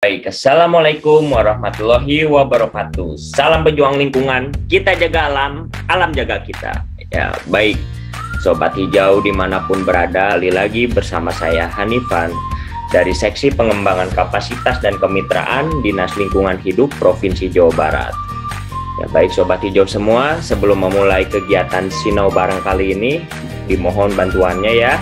Baik, Assalamualaikum warahmatullahi wabarakatuh. Salam pejuang lingkungan, kita jaga alam, alam jaga kita. Ya, baik, Sobat Hijau dimanapun berada, lagi bersama saya Hanifan dari Seksi Pengembangan Kapasitas dan Kemitraan Dinas Lingkungan Hidup Provinsi Jawa Barat. Ya, baik Sobat Hijau semua, sebelum memulai kegiatan Sinau Bareng kali ini, dimohon bantuannya ya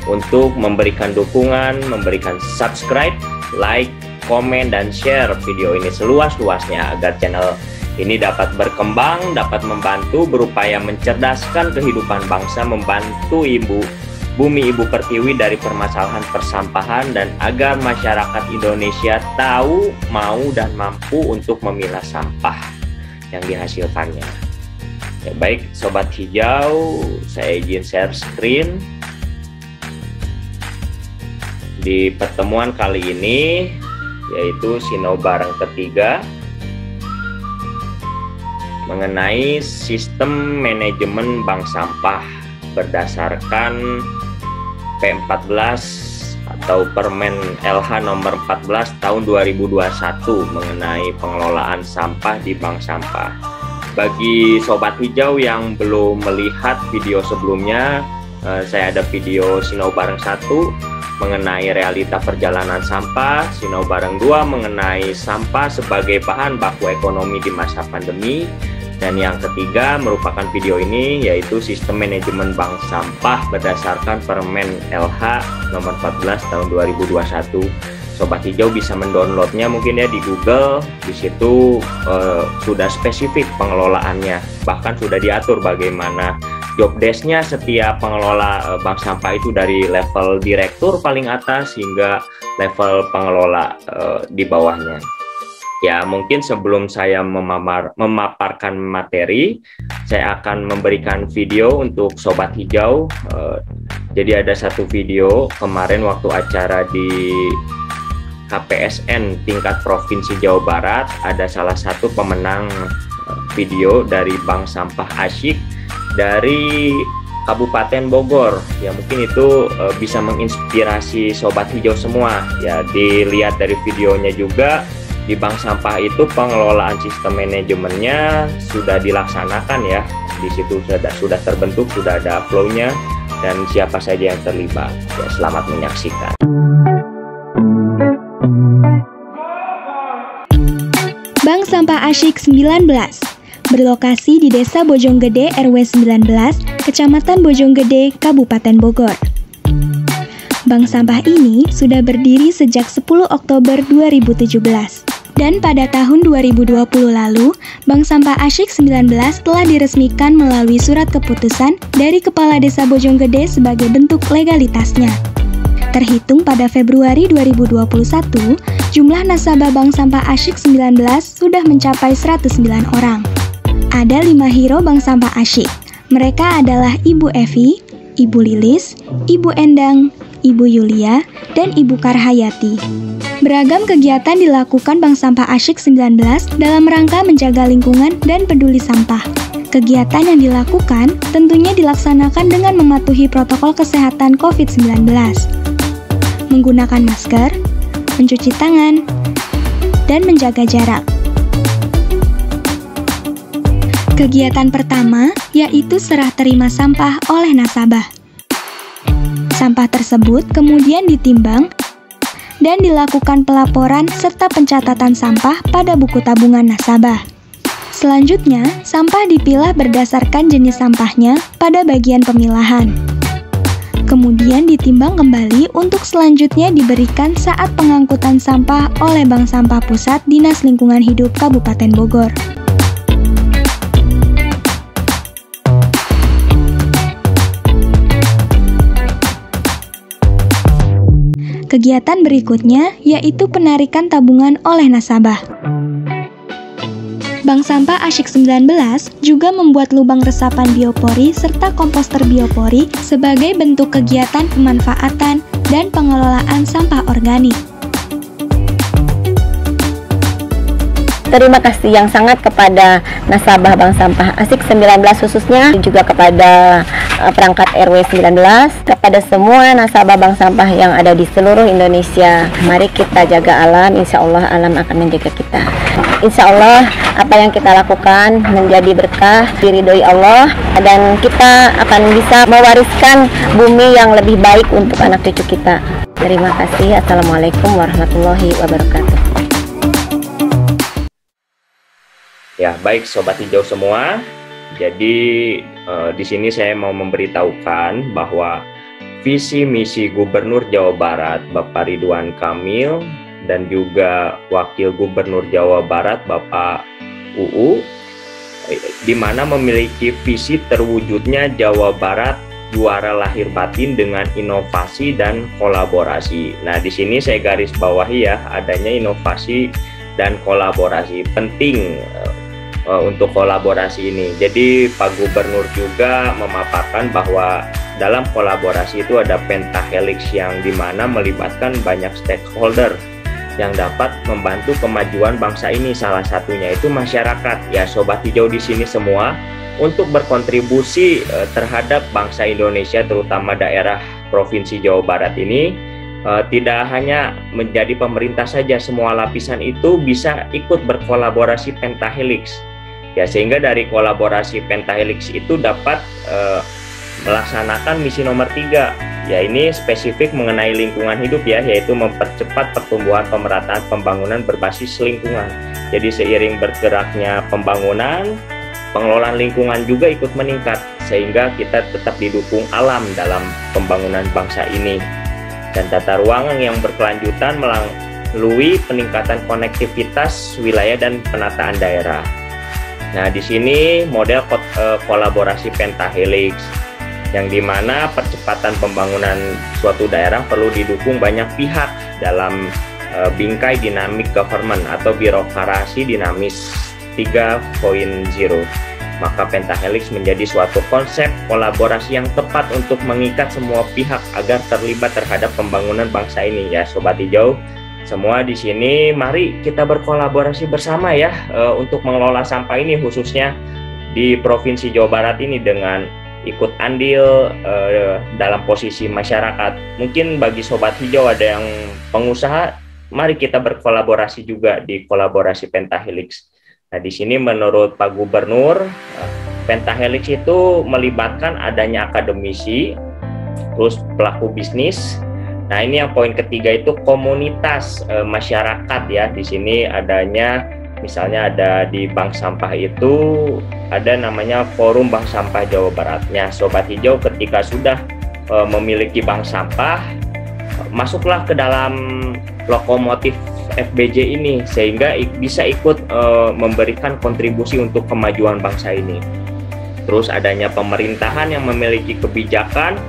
untuk memberikan dukungan, memberikan subscribe, like, komen, dan share video ini seluas-luasnya agar channel ini dapat berkembang, dapat membantu berupaya mencerdaskan kehidupan bangsa, membantu bumi ibu pertiwi dari permasalahan persampahan, dan agar masyarakat Indonesia tahu, mau, dan mampu untuk memilah sampah yang dihasilkannya. Ya, baik Sobat Hijau, saya izin share screen. Di pertemuan kali ini, yaitu Sinau Bareng ketiga, mengenai sistem manajemen bank sampah berdasarkan P14 atau Permen LH nomor 14 tahun 2021 mengenai pengelolaan sampah di bank sampah. Bagi Sobat Hijau yang belum melihat video sebelumnya, saya ada video Sinau Bareng 1 mengenai realita perjalanan sampah, Sinau Bareng 2 mengenai sampah sebagai bahan baku ekonomi di masa pandemi, dan yang ketiga merupakan video ini, yaitu sistem manajemen bank sampah berdasarkan Permen LH nomor 14 tahun 2021. Sobat Hijau bisa mendownloadnya mungkin ya di Google. Di situ sudah spesifik pengelolaannya, bahkan sudah diatur bagaimana job desk-nya setiap pengelola bank sampah itu, dari level direktur paling atas hingga level pengelola di bawahnya. Ya, mungkin sebelum saya memaparkan materi, saya akan memberikan video untuk Sobat Hijau. Jadi ada satu video kemarin waktu acara di KPSN tingkat Provinsi Jawa Barat, ada salah satu pemenang video dari Bank Sampah Asyik dari Kabupaten Bogor. Ya, mungkin itu bisa menginspirasi Sobat Hijau semua. Ya, dilihat dari videonya juga, di bank sampah itu pengelolaan sistem manajemennya sudah dilaksanakan ya. Di situ sudah terbentuk, sudah ada flow-nya dan siapa saja yang terlibat. Ya, selamat menyaksikan. Bank Sampah Asyik 19 berlokasi di Desa Bojonggede RW 19, Kecamatan Bojonggede, Kabupaten Bogor. Bank sampah ini sudah berdiri sejak 10 Oktober 2017. Dan pada tahun 2020 lalu, Bank Sampah Asyik 19 telah diresmikan melalui surat keputusan dari Kepala Desa Bojonggede sebagai bentuk legalitasnya. Terhitung pada Februari 2021, jumlah nasabah Bank Sampah Asyik 19 sudah mencapai 109 orang. Ada 5 hero Bank Sampah Asyik. Mereka adalah Ibu Evi, Ibu Lilis, Ibu Endang, Ibu Yulia, dan Ibu Karhayati. Beragam kegiatan dilakukan Bank Sampah Asyik 19 dalam rangka menjaga lingkungan dan peduli sampah. Kegiatan yang dilakukan tentunya dilaksanakan dengan mematuhi protokol kesehatan COVID-19. Menggunakan masker, mencuci tangan, dan menjaga jarak. Kegiatan pertama yaitu serah terima sampah oleh nasabah. Sampah tersebut kemudian ditimbang dan dilakukan pelaporan serta pencatatan sampah pada buku tabungan nasabah. Selanjutnya, sampah dipilah berdasarkan jenis sampahnya pada bagian pemilahan. Kemudian ditimbang kembali untuk selanjutnya diberikan saat pengangkutan sampah oleh Bank Sampah Pusat Dinas Lingkungan Hidup Kabupaten Bogor. Kegiatan berikutnya yaitu penarikan tabungan oleh nasabah. Bank Sampah Asyik 19 juga membuat lubang resapan biopori serta komposter biopori sebagai bentuk kegiatan pemanfaatan dan pengelolaan sampah organik. Terima kasih yang sangat kepada nasabah Bank Sampah Asyik 19 khususnya, juga kepada perangkat RW 19, kepada semua nasabah bank sampah yang ada di seluruh Indonesia. Mari kita jaga alam, insya Allah alam akan menjaga kita. Insya Allah apa yang kita lakukan menjadi berkah, diridhoi Allah, dan kita akan bisa mewariskan bumi yang lebih baik untuk anak cucu kita. Terima kasih. Assalamualaikum warahmatullahi wabarakatuh. Ya, baik Sobat Hijau semua. Jadi di sini saya mau memberitahukan bahwa visi misi Gubernur Jawa Barat Bapak Ridwan Kamil dan juga Wakil Gubernur Jawa Barat Bapak UU, di mana memiliki visi terwujudnya Jawa Barat juara lahir batin dengan inovasi dan kolaborasi. Nah, di sini saya garis bawahi ya, adanya inovasi dan kolaborasi penting untuk kolaborasi ini. Jadi Pak Gubernur juga memaparkan bahwa dalam kolaborasi itu ada pentahelix yang dimana melibatkan banyak stakeholder yang dapat membantu kemajuan bangsa ini. Salah satunya itu masyarakat. Ya, Sobat Hijau di sini semua untuk berkontribusi terhadap bangsa Indonesia, terutama daerah Provinsi Jawa Barat ini. Tidak hanya menjadi pemerintah saja, semua lapisan itu bisa ikut berkolaborasi pentahelix. Ya, sehingga dari kolaborasi pentahelix itu dapat melaksanakan misi nomor 3. Ya, ini spesifik mengenai lingkungan hidup ya, yaitu mempercepat pertumbuhan pemerataan pembangunan berbasis lingkungan. Jadi seiring bergeraknya pembangunan, pengelolaan lingkungan juga ikut meningkat, sehingga kita tetap didukung alam dalam pembangunan bangsa ini. Dan tata ruang yang berkelanjutan melalui peningkatan konektivitas wilayah dan penataan daerah. Nah, di sini model kolaborasi pentahelix yang dimana percepatan pembangunan suatu daerah perlu didukung banyak pihak dalam bingkai dinamik government atau birokrasi dinamis 3.0. Maka pentahelix menjadi suatu konsep kolaborasi yang tepat untuk mengikat semua pihak agar terlibat terhadap pembangunan bangsa ini ya, Sobat Hijau. Semua di sini mari kita berkolaborasi bersama ya untuk mengelola sampah ini, khususnya di Provinsi Jawa Barat ini, dengan ikut andil dalam posisi masyarakat. Mungkin bagi Sobat Hijau ada yang pengusaha, mari kita berkolaborasi juga di kolaborasi pentahelix. Nah, di sini menurut Pak Gubernur, pentahelix itu melibatkan adanya akademisi, terus pelaku bisnis. Nah, ini yang poin ketiga itu komunitas masyarakat ya. Di sini adanya, misalnya ada di bank sampah itu ada namanya Forum Bank Sampah Jawa Barat. Nah, Sobat Hijau ketika sudah memiliki bank sampah, masuklah ke dalam lokomotif FBJ ini sehingga bisa ikut memberikan kontribusi untuk kemajuan bangsa ini. Terus adanya pemerintahan yang memiliki kebijakan.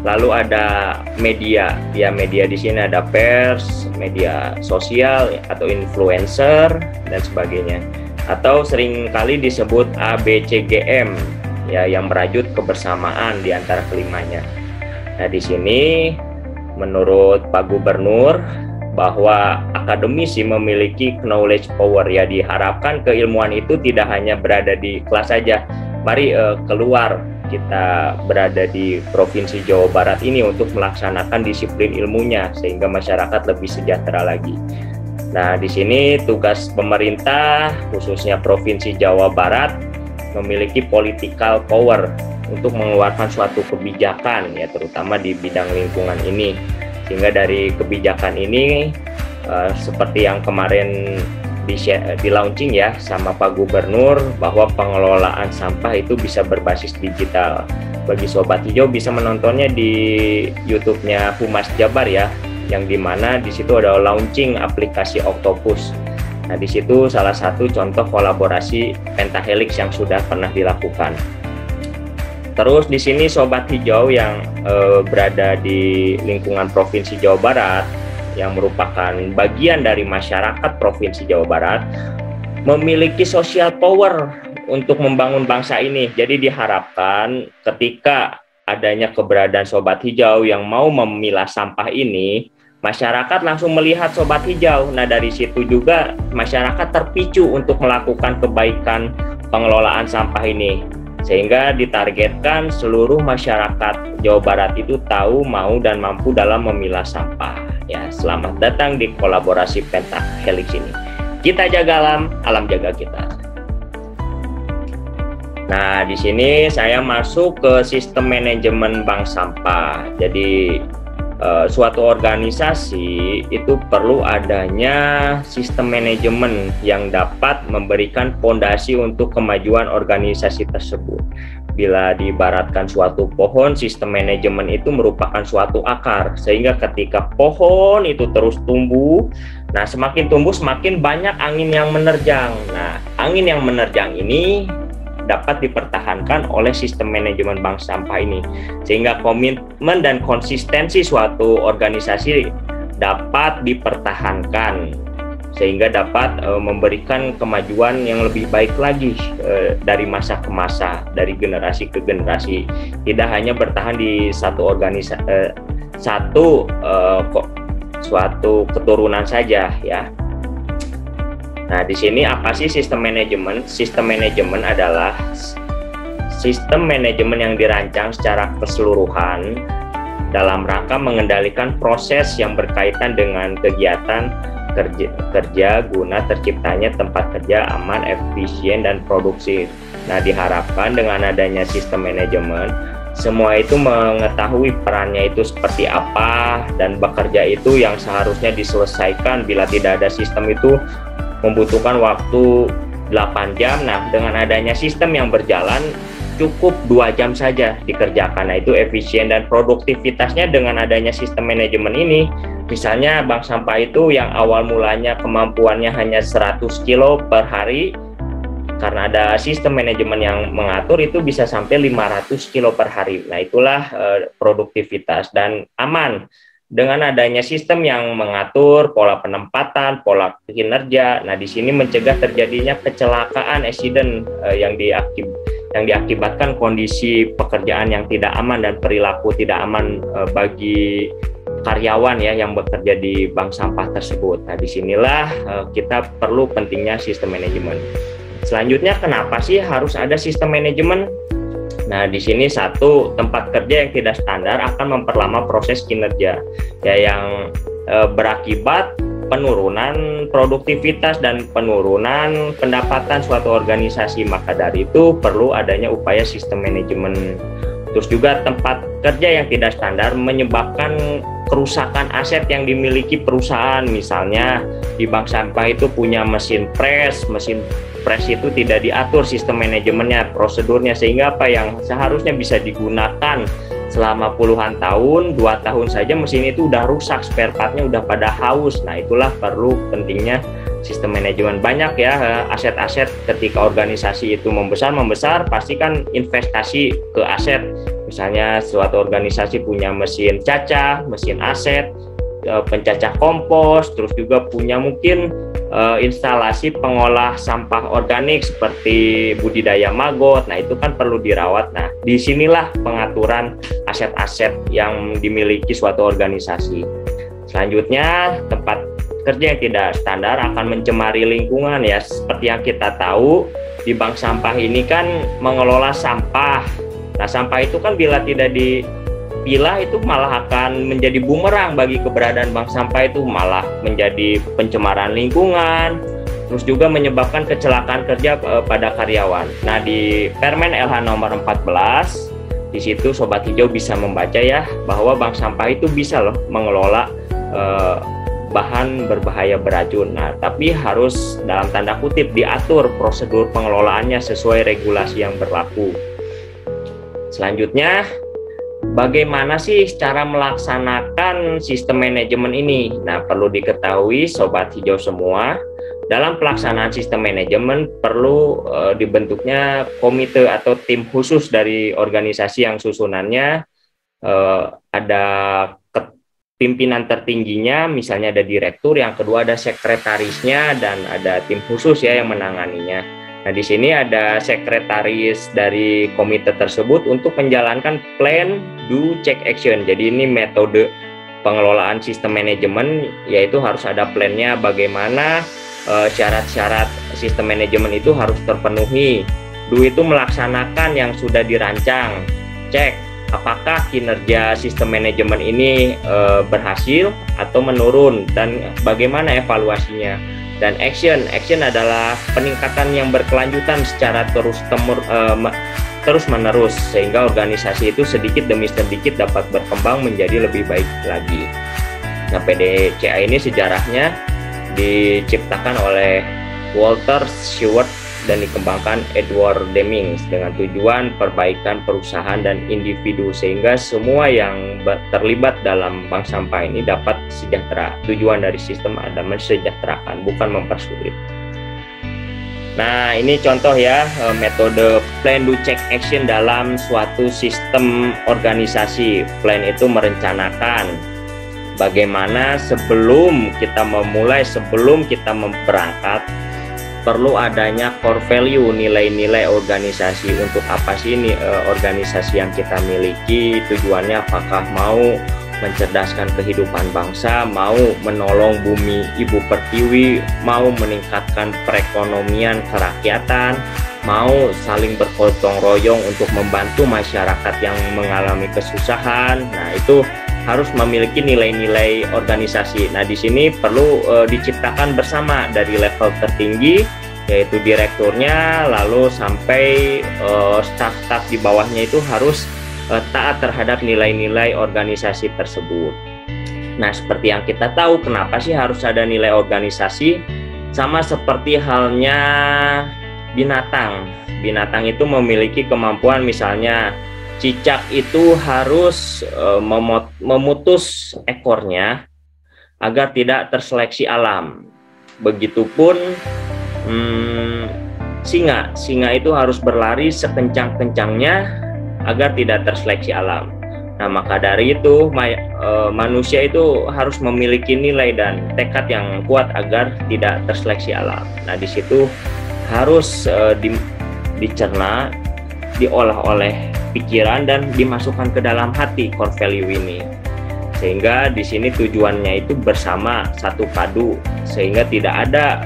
Lalu ada media, ya media di sini ada pers, media sosial atau influencer dan sebagainya. Atau seringkali disebut ABCGM, ya, yang merajut kebersamaan di antara kelimanya. Nah, di sini menurut Pak Gubernur bahwa akademisi memiliki knowledge power, ya, diharapkan keilmuan itu tidak hanya berada di kelas saja. Mari keluar, kita berada di Provinsi Jawa Barat ini untuk melaksanakan disiplin ilmunya sehingga masyarakat lebih sejahtera lagi. Nah, di sini tugas pemerintah khususnya Provinsi Jawa Barat memiliki political power untuk mengeluarkan suatu kebijakan ya, terutama di bidang lingkungan ini. Sehingga dari kebijakan ini seperti yang kemarin di launching ya sama Pak Gubernur, bahwa pengelolaan sampah itu bisa berbasis digital. Bagi Sobat Hijau bisa menontonnya di YouTube-nya Humas Jabar ya, yang dimana di situ ada launching aplikasi Octopus. Nah, di situ salah satu contoh kolaborasi pentahelix yang sudah pernah dilakukan. Terus di sini Sobat Hijau yang berada di lingkungan Provinsi Jawa Barat, yang merupakan bagian dari masyarakat Provinsi Jawa Barat, memiliki social power untuk membangun bangsa ini. Jadi diharapkan ketika adanya keberadaan Sobat Hijau yang mau memilah sampah ini, masyarakat langsung melihat Sobat Hijau. Nah, dari situ juga masyarakat terpicu untuk melakukan kebaikan pengelolaan sampah ini. sehingga ditargetkan seluruh masyarakat Jawa Barat itu tahu, mau, dan mampu dalam memilah sampah. Ya, selamat datang di kolaborasi Pentahelix ini. Kita jaga alam, alam jaga kita. Nah, di sini saya masuk ke sistem manajemen bank sampah. Jadi suatu organisasi itu perlu adanya sistem manajemen yang dapat memberikan fondasi untuk kemajuan organisasi tersebut. Bila diibaratkan suatu pohon, sistem manajemen itu merupakan suatu akar, sehingga ketika pohon itu terus tumbuh, nah semakin tumbuh semakin banyak angin yang menerjang. Nah, angin yang menerjang ini dapat dipertahankan oleh sistem manajemen bank sampah ini, sehingga komitmen dan konsistensi suatu organisasi dapat dipertahankan, sehingga dapat memberikan kemajuan yang lebih baik lagi dari masa ke masa, dari generasi ke generasi, tidak hanya bertahan di satu organisasi, suatu keturunan saja ya. Nah, di sini apa sih sistem manajemen? Sistem manajemen adalah sistem manajemen yang dirancang secara keseluruhan dalam rangka mengendalikan proses yang berkaitan dengan kegiatan kerja guna terciptanya tempat kerja aman, efisien, dan produktif. Nah, diharapkan dengan adanya sistem manajemen, semua itu mengetahui perannya itu seperti apa, dan bekerja itu yang seharusnya diselesaikan bila tidak ada sistem itu membutuhkan waktu 8 jam. Nah, dengan adanya sistem yang berjalan cukup 2 jam saja dikerjakan. Nah, itu efisien dan produktivitasnya dengan adanya sistem manajemen ini. Misalnya bank sampah itu yang awal mulanya kemampuannya hanya 100 kilo per hari, karena ada sistem manajemen yang mengatur itu bisa sampai 500 kilo per hari. Nah, itulah produktivitas dan aman. Dengan adanya sistem yang mengatur pola penempatan, pola kinerja, nah di sini mencegah terjadinya kecelakaan, accident yang diakibatkan kondisi pekerjaan yang tidak aman dan perilaku tidak aman bagi karyawan ya yang bekerja di bank sampah tersebut. Nah, disinilah kita perlu pentingnya sistem manajemen. Selanjutnya, kenapa sih harus ada sistem manajemen? Nah, di sini satu, tempat kerja yang tidak standar akan memperlama proses kinerja ya, yang berakibat penurunan produktivitas dan penurunan pendapatan suatu organisasi. Maka dari itu perlu adanya upaya sistem manajemen. Terus juga tempat kerja yang tidak standar menyebabkan kerusakan aset yang dimiliki perusahaan. Misalnya di bank sampah itu punya mesin press itu tidak diatur sistem manajemennya, prosedurnya, sehingga apa yang seharusnya bisa digunakan selama puluhan tahun, 2 tahun saja mesin itu udah rusak, spare partnya udah pada haus. Nah, itulah perlu pentingnya sistem manajemen. Banyak ya aset-aset ketika organisasi itu membesar, pasti kan investasi ke aset. Misalnya suatu organisasi punya mesin cacah, mesin aset, pencacah kompos, terus juga punya mungkin instalasi pengolah sampah organik seperti budidaya maggot. Nah, itu kan perlu dirawat. Nah, disinilah pengaturan aset-aset yang dimiliki suatu organisasi. Selanjutnya, tempat kerja yang tidak standar akan mencemari lingkungan ya. Seperti yang kita tahu, di bank sampah ini kan mengelola sampah. Nah, sampah itu kan bila tidak dipilah itu malah akan menjadi bumerang bagi keberadaan bank sampah, itu malah menjadi pencemaran lingkungan, terus juga menyebabkan kecelakaan kerja pada karyawan. Nah, di Permen LH nomor 14, di situ Sobat Hijau bisa membaca ya, bahwa bank sampah itu bisa loh mengelola bahan berbahaya beracun. Nah, tapi harus dalam tanda kutip diatur prosedur pengelolaannya sesuai regulasi yang berlaku. Selanjutnya, bagaimana sih cara melaksanakan sistem manajemen ini? Nah, perlu diketahui Sobat Hijau semua, dalam pelaksanaan sistem manajemen perlu dibentuknya komite atau tim khusus dari organisasi yang susunannya ada pimpinan tertingginya, misalnya ada direktur, yang kedua ada sekretarisnya, dan ada tim khusus ya yang menanganinya. Nah, di sini ada sekretaris dari komite tersebut untuk menjalankan plan, do, check, action. Jadi ini metode pengelolaan sistem manajemen, yaitu harus ada plannya, bagaimana syarat-syarat sistem manajemen itu harus terpenuhi. DU itu melaksanakan yang sudah dirancang, cek apakah kinerja sistem manajemen ini berhasil atau menurun dan bagaimana evaluasinya. Dan action adalah peningkatan yang berkelanjutan secara terus menerus sehingga organisasi itu sedikit demi sedikit dapat berkembang menjadi lebih baik lagi. Nah, PDCA ini sejarahnya diciptakan oleh Walter Stewart dan dikembangkan Edward Deming dengan tujuan perbaikan perusahaan dan individu sehingga semua yang terlibat dalam bank sampah ini dapat sejahtera. Tujuan dari sistem adalah mensejahterakan, bukan mempersulit. Nah, ini contoh ya metode plan, do, check, action dalam suatu sistem organisasi. Plan itu merencanakan bagaimana sebelum kita memulai, sebelum kita berangkat, perlu adanya core value, nilai-nilai organisasi. Untuk apa sih ini organisasi yang kita miliki, tujuannya apakah mau mencerdaskan kehidupan bangsa, mau menolong bumi ibu pertiwi, mau meningkatkan perekonomian kerakyatan, mau saling bergotong royong untuk membantu masyarakat yang mengalami kesusahan. Nah, itu harus memiliki nilai-nilai organisasi. Nah, di sini perlu diciptakan bersama dari level tertinggi, yaitu direkturnya, lalu sampai staf-staf di bawahnya itu harus taat terhadap nilai-nilai organisasi tersebut. Nah, seperti yang kita tahu, kenapa sih harus ada nilai organisasi? Sama seperti halnya binatang. Binatang itu memiliki kemampuan, misalnya cicak itu harus memutus ekornya agar tidak terseleksi alam. Begitupun singa itu harus berlari sekencang-kencangnya agar tidak terseleksi alam. Nah, maka dari itu manusia itu harus memiliki nilai dan tekad yang kuat agar tidak terseleksi alam. Nah, di situ harus dicerna, diolah oleh pikiran dan dimasukkan ke dalam hati core value ini, sehingga di sini tujuannya itu bersama, satu padu, sehingga tidak ada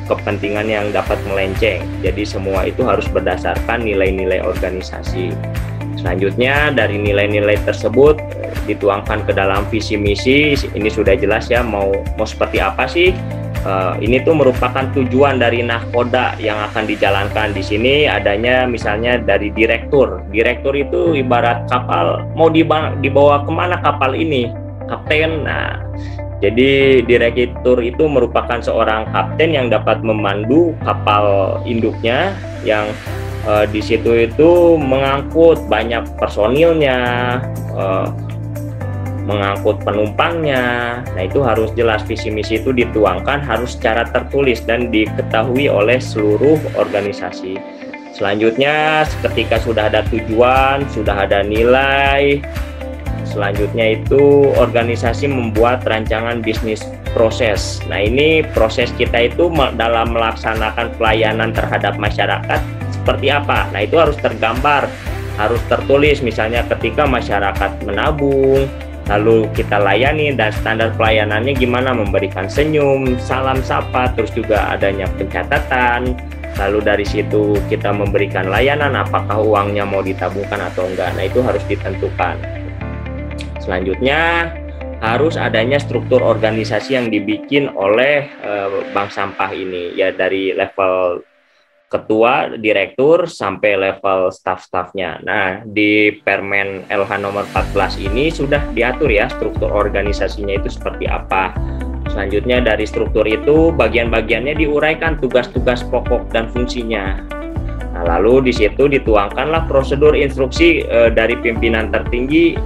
kepentingan yang dapat melenceng. Jadi semua itu harus berdasarkan nilai-nilai organisasi. Selanjutnya dari nilai-nilai tersebut dituangkan ke dalam visi misi. Ini sudah jelas ya mau seperti apa sih. Ini tuh merupakan tujuan dari nahkoda yang akan dijalankan. Di sini adanya misalnya dari direktur. Direktur itu ibarat kapal, mau dibawa kemana kapal ini? Kapten. Nah, jadi direktur itu merupakan seorang kapten yang dapat memandu kapal induknya yang di situ itu mengangkut banyak personilnya, mengangkut penumpangnya. Nah, itu harus jelas, visi misi itu dituangkan harus secara tertulis dan diketahui oleh seluruh organisasi. Selanjutnya, ketika sudah ada tujuan, sudah ada nilai, selanjutnya itu organisasi membuat rancangan bisnis proses. Nah, ini proses kita itu dalam melaksanakan pelayanan terhadap masyarakat seperti apa. Nah, itu harus tergambar, harus tertulis. Misalnya ketika masyarakat menabung, lalu kita layani dan standar pelayanannya gimana, memberikan senyum, salam sapa, terus juga adanya pencatatan. Lalu dari situ kita memberikan layanan, apakah uangnya mau ditabungkan atau enggak. Nah, itu harus ditentukan. Selanjutnya harus adanya struktur organisasi yang dibikin oleh bank sampah ini, ya dari level ketua, direktur, sampai level staff-staffnya. Nah, di Permen LH nomor 14 ini sudah diatur ya struktur organisasinya itu seperti apa. Selanjutnya dari struktur itu bagian-bagiannya diuraikan tugas-tugas pokok dan fungsinya. Nah, lalu di situ dituangkanlah prosedur instruksi dari pimpinan tertinggi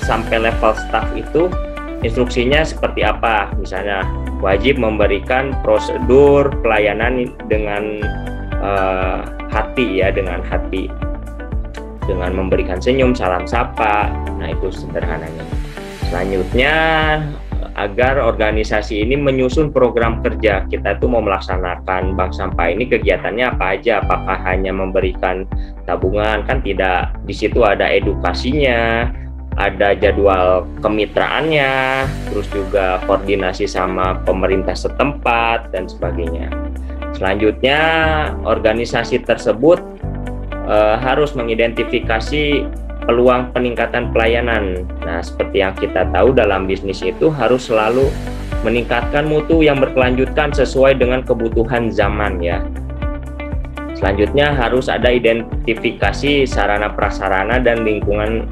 sampai level staff itu instruksinya seperti apa. Misalnya wajib memberikan prosedur pelayanan dengan hati ya, dengan hati, dengan memberikan senyum, salam sapa. Nah, itu sederhananya. Selanjutnya agar organisasi ini menyusun program kerja. Kita tuh mau melaksanakan bank sampah ini kegiatannya apa aja, apakah hanya memberikan tabungan, kan tidak. Di situ ada edukasinya, ada jadwal kemitraannya, terus juga koordinasi sama pemerintah setempat dan sebagainya. Selanjutnya, organisasi tersebut harus mengidentifikasi peluang peningkatan pelayanan. Nah, seperti yang kita tahu dalam bisnis itu harus selalu meningkatkan mutu yang berkelanjutan sesuai dengan kebutuhan zaman ya. Selanjutnya harus ada identifikasi sarana prasarana dan lingkungan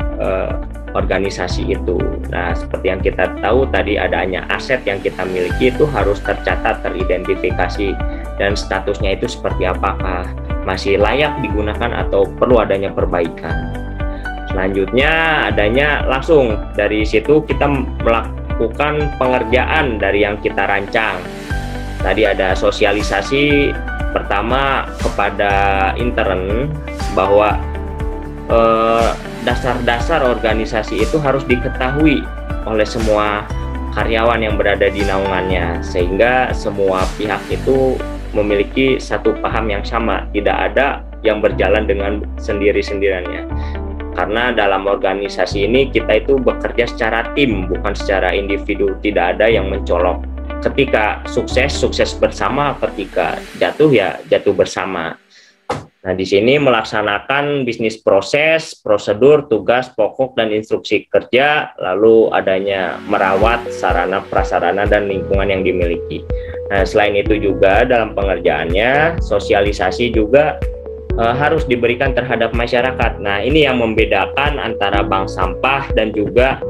organisasi itu. Nah, seperti yang kita tahu tadi, adanya aset yang kita miliki itu harus tercatat, teridentifikasi, dan statusnya itu seperti apakah, masih layak digunakan atau perlu adanya perbaikan. Selanjutnya adanya langsung dari situ kita melakukan pengerjaan dari yang kita rancang. Tadi ada sosialisasi pertama kepada intern bahwa dasar-dasar organisasi itu harus diketahui oleh semua karyawan yang berada di naungannya, sehingga semua pihak itu memiliki satu paham yang sama, tidak ada yang berjalan dengan sendiri-sendiriannya. Karena dalam organisasi ini kita itu bekerja secara tim, bukan secara individu, tidak ada yang mencolok. Ketika sukses, sukses bersama, ketika jatuh ya jatuh bersama. Nah, di sini melaksanakan bisnis proses, prosedur, tugas pokok dan instruksi kerja, lalu adanya merawat sarana prasarana dan lingkungan yang dimiliki. Nah, selain itu juga dalam pengerjaannya sosialisasi juga harus diberikan terhadap masyarakat. Nah, ini yang membedakan antara bank sampah dan juga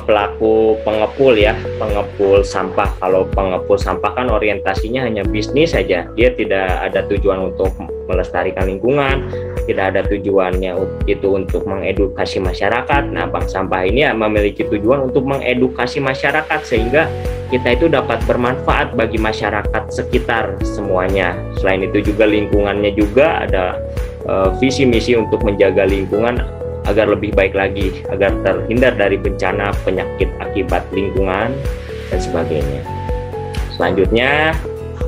pelaku pengepul ya, pengepul sampah. Kalau pengepul sampah kan orientasinya hanya bisnis saja, dia tidak ada tujuan untuk melestarikan lingkungan, tidak ada tujuannya itu untuk mengedukasi masyarakat. Nah, bank sampah ini memiliki tujuan untuk mengedukasi masyarakat sehingga kita itu dapat bermanfaat bagi masyarakat sekitar semuanya. Selain itu juga lingkungannya juga ada visi misi untuk menjaga lingkungan agar lebih baik lagi, agar terhindar dari bencana, penyakit akibat lingkungan, dan sebagainya. Selanjutnya,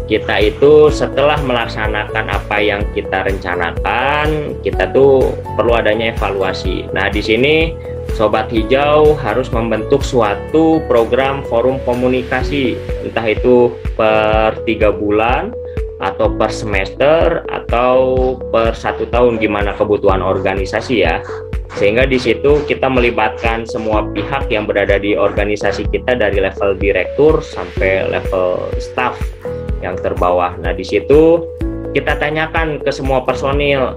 kita itu setelah melaksanakan apa yang kita rencanakan, kita tuh perlu adanya evaluasi. Nah, di sini Sobat Hijau harus membentuk suatu program forum komunikasi, entah itu per 3 bulan, atau per semester, atau per 1 tahun, gimana kebutuhan organisasi ya. Sehingga di situ kita melibatkan semua pihak yang berada di organisasi kita dari level direktur sampai level staff yang terbawah. Nah, di situ kita tanyakan ke semua personil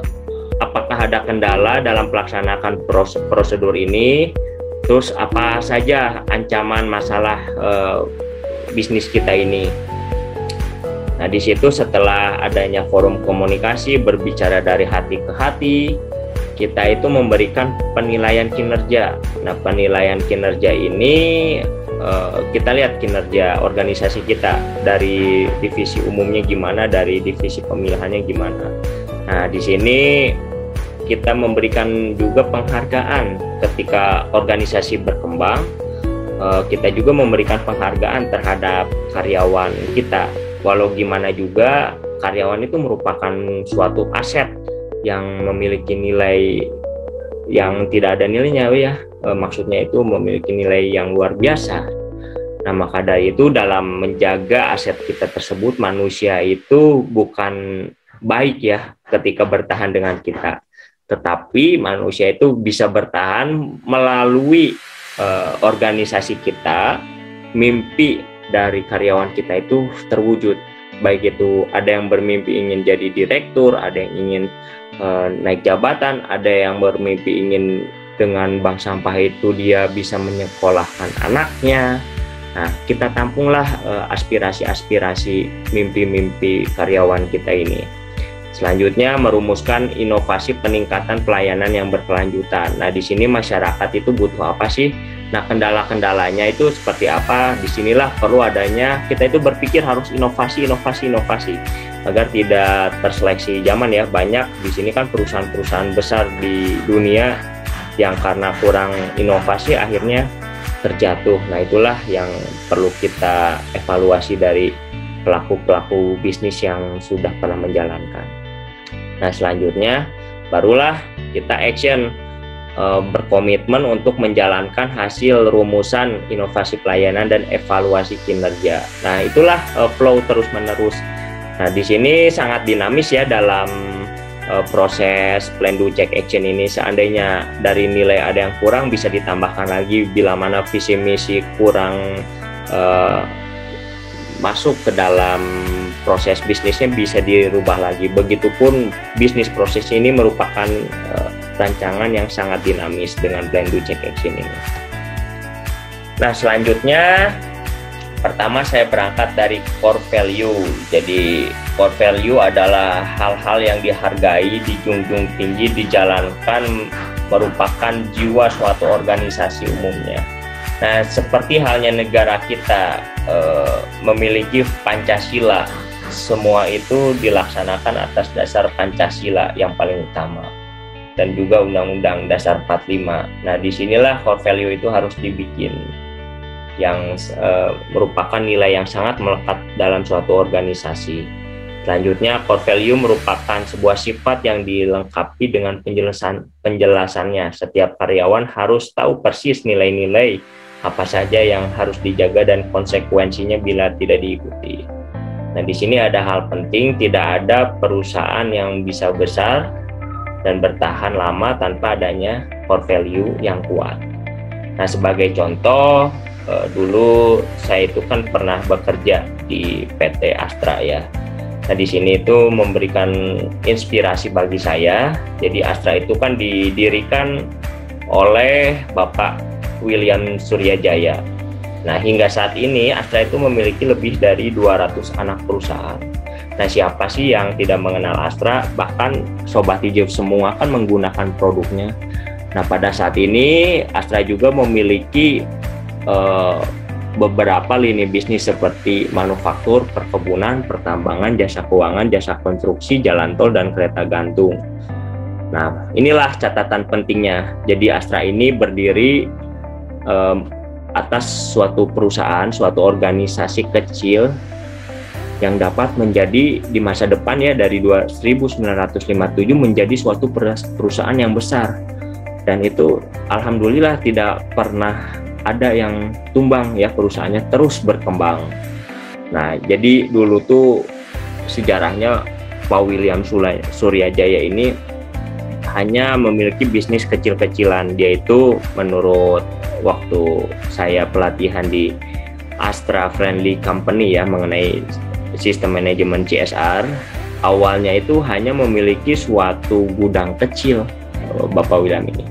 apakah ada kendala dalam pelaksanaan prosedur ini, terus apa saja ancaman masalah bisnis kita ini. Nah, di situ setelah adanya forum komunikasi berbicara dari hati ke hati, kita itu memberikan penilaian kinerja. Nah, penilaian kinerja ini kita lihat kinerja organisasi kita dari divisi umumnya gimana, dari divisi pemilihannya gimana. Nah, di sini kita memberikan juga penghargaan ketika organisasi berkembang. Kita juga memberikan penghargaan terhadap karyawan kita. Walau gimana juga karyawan itu merupakan suatu aset yang memiliki nilai yang tidak ada nilainya ya, maksudnya itu memiliki nilai yang luar biasa. Nah, maka dari itu dalam menjaga aset kita tersebut, manusia itu bukan baik ya ketika bertahan dengan kita, tetapi manusia itu bisa bertahan melalui organisasi kita. Mimpi dari karyawan kita itu terwujud, baik itu ada yang bermimpi ingin jadi direktur, ada yang ingin naik jabatan, ada yang bermimpi ingin dengan bank sampah itu dia bisa menyekolahkan anaknya. Nah, kita tampunglah aspirasi-aspirasi, mimpi-mimpi karyawan kita ini. Selanjutnya merumuskan inovasi peningkatan pelayanan yang berkelanjutan. Nah, di sini masyarakat itu butuh apa sih? Nah, kendala-kendalanya itu seperti apa? Disinilah perlu adanya, kita itu berpikir harus inovasi agar tidak terseleksi zaman ya. Banyak di sini kan perusahaan-perusahaan besar di dunia yang karena kurang inovasi akhirnya terjatuh. Nah, itulah yang perlu kita evaluasi dari pelaku-pelaku bisnis yang sudah pernah menjalankan. Nah, selanjutnya barulah kita action, berkomitmen untuk menjalankan hasil rumusan inovasi pelayanan dan evaluasi kinerja. Nah, itulah flow terus-menerus Nah, di sini sangat dinamis ya dalam proses plan do check action ini. Seandainya dari nilai ada yang kurang bisa ditambahkan lagi, bila mana visi misi kurang masuk ke dalam proses bisnisnya bisa dirubah lagi. Begitupun bisnis proses ini merupakan rancangan yang sangat dinamis dengan plan do check action ini. Nah, selanjutnya pertama saya berangkat dari core value. Jadi core value adalah hal-hal yang dihargai, dijunjung tinggi, dijalankan, merupakan jiwa suatu organisasi umumnya. Nah, seperti halnya negara kita memiliki Pancasila, semua itu dilaksanakan atas dasar Pancasila yang paling utama, dan juga Undang-Undang Dasar 45. Nah, disinilah core value itu harus dibikin, yang merupakan nilai yang sangat melekat dalam suatu organisasi. Selanjutnya, core value merupakan sebuah sifat yang dilengkapi dengan penjelasannya. Setiap karyawan harus tahu persis nilai-nilai apa saja yang harus dijaga dan konsekuensinya bila tidak diikuti. Nah, di sini ada hal penting, tidak ada perusahaan yang bisa besar dan bertahan lama tanpa adanya core value yang kuat. Nah, sebagai contoh, dulu saya itu kan pernah bekerja di PT Astra ya. Nah, di sini itu memberikan inspirasi bagi saya. Jadi Astra itu kan didirikan oleh Bapak William Suryajaya. Nah, hingga saat ini Astra itu memiliki lebih dari 200 anak perusahaan. Nah, siapa sih yang tidak mengenal Astra? Bahkan Sobat Hijau semua kan menggunakan produknya. Nah, pada saat ini Astra juga memiliki beberapa lini bisnis seperti manufaktur, perkebunan, pertambangan, jasa keuangan, jasa konstruksi, jalan tol, dan kereta gantung. Nah, inilah catatan pentingnya. Jadi Astra ini berdiri atas suatu perusahaan, suatu organisasi kecil yang dapat menjadi di masa depan ya, dari 1957 menjadi suatu perusahaan yang besar. Dan itu alhamdulillah tidak pernah ada yang tumbang ya, perusahaannya terus berkembang. Nah, jadi dulu tuh sejarahnya Pak William Suryajaya ini hanya memiliki bisnis kecil-kecilan. Dia itu menurut waktu saya pelatihan di Astra Friendly Company ya, mengenai sistem manajemen CSR, awalnya itu hanya memiliki suatu gudang kecil Bapak William ini.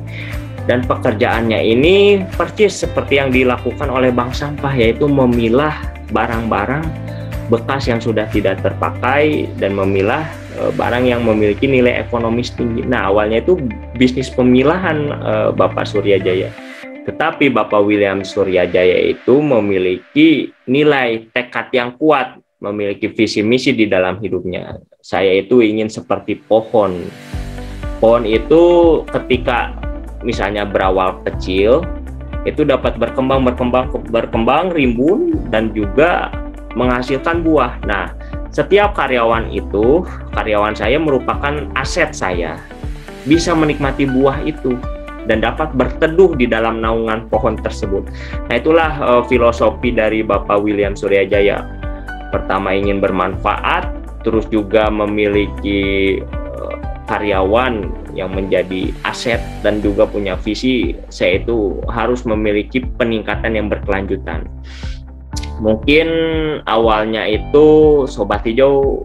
Dan pekerjaannya ini persis seperti yang dilakukan oleh bank sampah, yaitu memilah barang-barang bekas yang sudah tidak terpakai dan memilah barang yang memiliki nilai ekonomis tinggi. Nah, awalnya itu bisnis pemilahan Bapak Suryajaya. Tetapi Bapak William Suryajaya itu memiliki nilai tekad yang kuat, memiliki visi misi di dalam hidupnya. Saya itu ingin seperti pohon. Pohon itu ketika misalnya berawal kecil, itu dapat berkembang, rimbun, dan juga menghasilkan buah. Nah, setiap karyawan saya merupakan aset saya, bisa menikmati buah itu dan dapat berteduh di dalam naungan pohon tersebut. Nah, itulah filosofi dari Bapak William Suryajaya. Pertama, ingin bermanfaat, terus juga memiliki karyawan yang menjadi aset, dan juga punya visi. Saya itu harus memiliki peningkatan yang berkelanjutan. Mungkin awalnya itu Sobat Hijau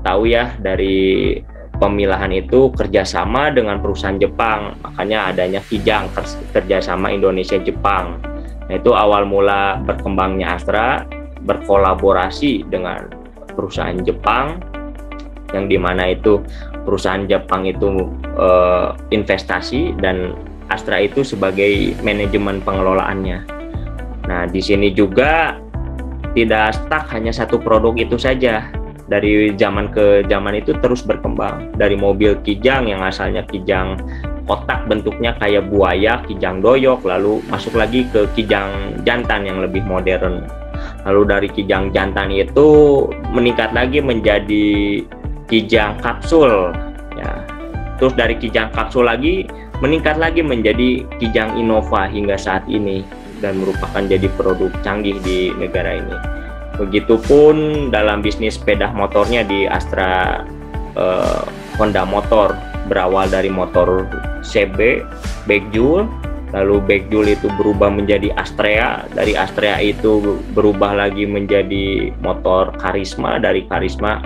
tahu ya, dari pemilahan itu kerjasama dengan perusahaan Jepang, makanya adanya Kijang, kerjasama Indonesia-Jepang. Nah, itu awal mula berkembangnya Astra, berkolaborasi dengan perusahaan Jepang, yang dimana itu perusahaan Jepang itu investasi dan Astra itu sebagai manajemen pengelolaannya. Nah, di sini juga tidak stuck hanya satu produk itu saja. Dari zaman ke zaman itu terus berkembang. Dari mobil Kijang yang asalnya Kijang kotak bentuknya kayak buaya, Kijang doyok, lalu masuk lagi ke Kijang jantan yang lebih modern. Lalu dari Kijang jantan itu meningkat lagi menjadi Kijang kapsul ya. Terus dari Kijang kapsul lagi meningkat lagi menjadi Kijang Innova hingga saat ini, dan merupakan jadi produk canggih di negara ini. Begitupun dalam bisnis sepeda motornya di Astra Honda Motor, berawal dari motor CB, Backjoule, lalu Backjoule itu berubah menjadi Astrea, dari Astrea itu berubah lagi menjadi motor Karisma, dari Karisma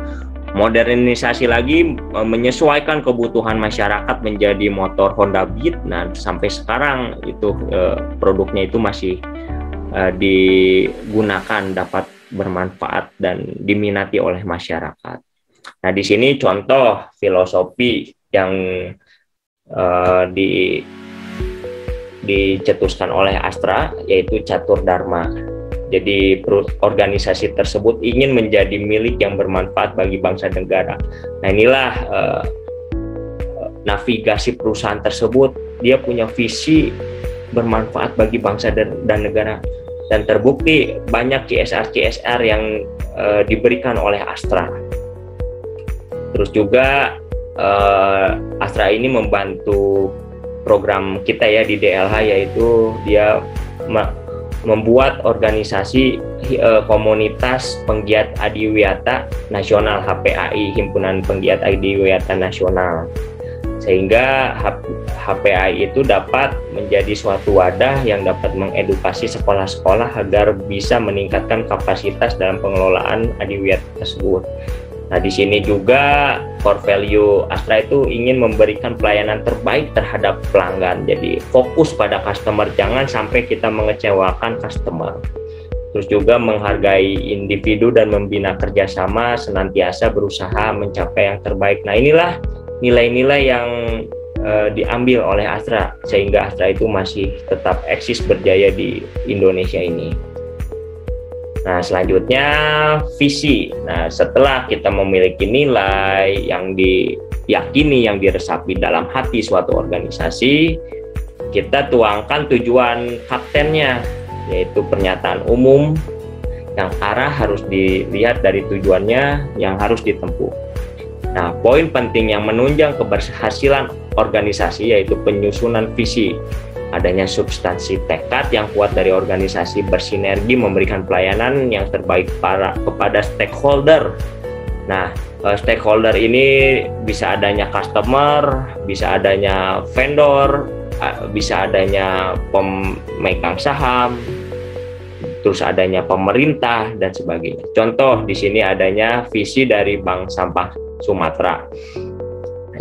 modernisasi lagi menyesuaikan kebutuhan masyarakat menjadi motor Honda Beat. Nah, sampai sekarang itu produknya itu masih digunakan, dapat bermanfaat dan diminati oleh masyarakat. Nah, di sini contoh filosofi yang dicetuskan oleh Astra, yaitu Catur Dharma. Jadi organisasi tersebut ingin menjadi milik yang bermanfaat bagi bangsa dan negara. Nah, inilah navigasi perusahaan tersebut. Dia punya visi bermanfaat bagi bangsa dan negara. Dan terbukti banyak CSR yang diberikan oleh Astra. Terus juga Astra ini membantu program kita ya di DLH, yaitu dia membuat organisasi komunitas penggiat adiwiyata nasional, HPAI, Himpunan Penggiat Adiwiyata Nasional, sehingga HPAI itu dapat menjadi suatu wadah yang dapat mengedukasi sekolah-sekolah agar bisa meningkatkan kapasitas dalam pengelolaan adiwiyata tersebut. Nah, di sini juga core value Astra itu ingin memberikan pelayanan terbaik terhadap pelanggan. Jadi fokus pada customer, jangan sampai kita mengecewakan customer. Terus juga menghargai individu dan membina kerjasama, senantiasa berusaha mencapai yang terbaik. Nah, inilah nilai-nilai yang diambil oleh Astra, sehingga Astra itu masih tetap eksis berjaya di Indonesia ini. Nah, selanjutnya visi. Nah, setelah kita memiliki nilai yang diyakini, yang diresapi dalam hati suatu organisasi, kita tuangkan tujuan kaptennya, yaitu pernyataan umum yang arah harus dilihat dari tujuannya yang harus ditempuh. Nah, poin penting yang menunjang keberhasilan organisasi yaitu penyusunan visi. Adanya substansi tekad yang kuat dari organisasi bersinergi memberikan pelayanan yang terbaik kepada stakeholder. Nah, stakeholder ini bisa adanya customer, bisa adanya vendor, bisa adanya pemegang saham, terus adanya pemerintah dan sebagainya. Contoh di sini adanya visi dari Bank Sampah Sumatera,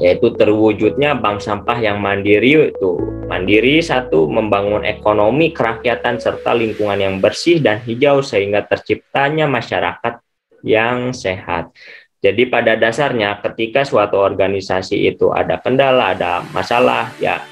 yaitu terwujudnya bank sampah yang mandiri. Itu mandiri, satu, membangun ekonomi kerakyatan serta lingkungan yang bersih dan hijau sehingga terciptanya masyarakat yang sehat. Jadi pada dasarnya ketika suatu organisasi itu ada kendala, ada masalah, ya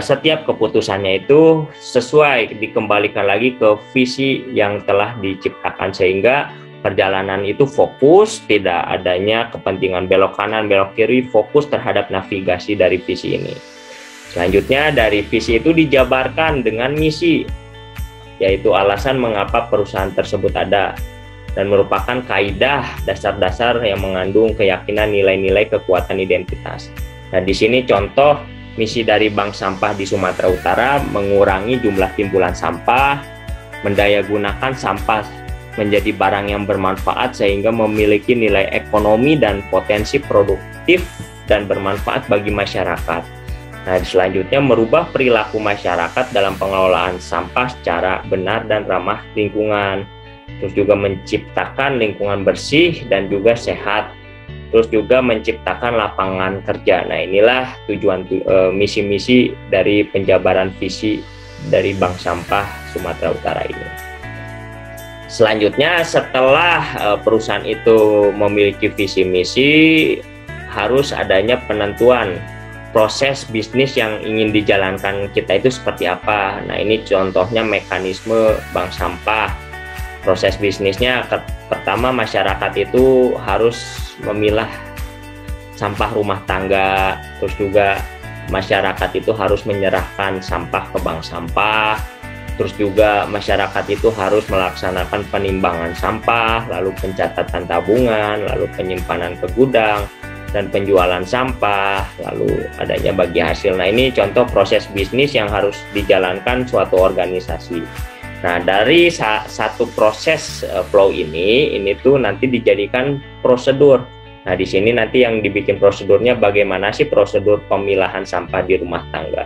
setiap keputusannya itu sesuai, dikembalikan lagi ke visi yang telah diciptakan sehingga perjalanan itu fokus, tidak adanya kepentingan belok kanan, belok kiri, fokus terhadap navigasi dari visi ini. Selanjutnya dari visi itu dijabarkan dengan misi, yaitu alasan mengapa perusahaan tersebut ada, dan merupakan kaidah dasar-dasar yang mengandung keyakinan, nilai-nilai, kekuatan identitas. Nah, di sini contoh misi dari Bank Sampah di Sumatera Utara, mengurangi jumlah timbulan sampah, mendayagunakan sampah menjadi barang yang bermanfaat sehingga memiliki nilai ekonomi dan potensi produktif dan bermanfaat bagi masyarakat. Nah, selanjutnya merubah perilaku masyarakat dalam pengelolaan sampah secara benar dan ramah lingkungan. Terus juga menciptakan lingkungan bersih dan juga sehat. Terus juga menciptakan lapangan kerja. Nah, inilah tujuan misi-misi dari penjabaran visi dari Bank Sampah Sumatera Utara ini. Selanjutnya setelah perusahaan itu memiliki visi misi, harus adanya penentuan proses bisnis yang ingin dijalankan kita itu seperti apa. Nah, ini contohnya mekanisme bank sampah. Proses bisnisnya pertama, masyarakat itu harus memilah sampah rumah tangga, terus juga masyarakat itu harus menyerahkan sampah ke bank sampah. Terus juga masyarakat itu harus melaksanakan penimbangan sampah, lalu pencatatan tabungan, lalu penyimpanan ke gudang, dan penjualan sampah, lalu adanya bagi hasil. Nah, ini contoh proses bisnis yang harus dijalankan suatu organisasi. Nah, dari satu proses flow ini tuh nanti dijadikan prosedur. Nah, di sini nanti yang dibikin prosedurnya bagaimana sih prosedur pemilahan sampah di rumah tangga.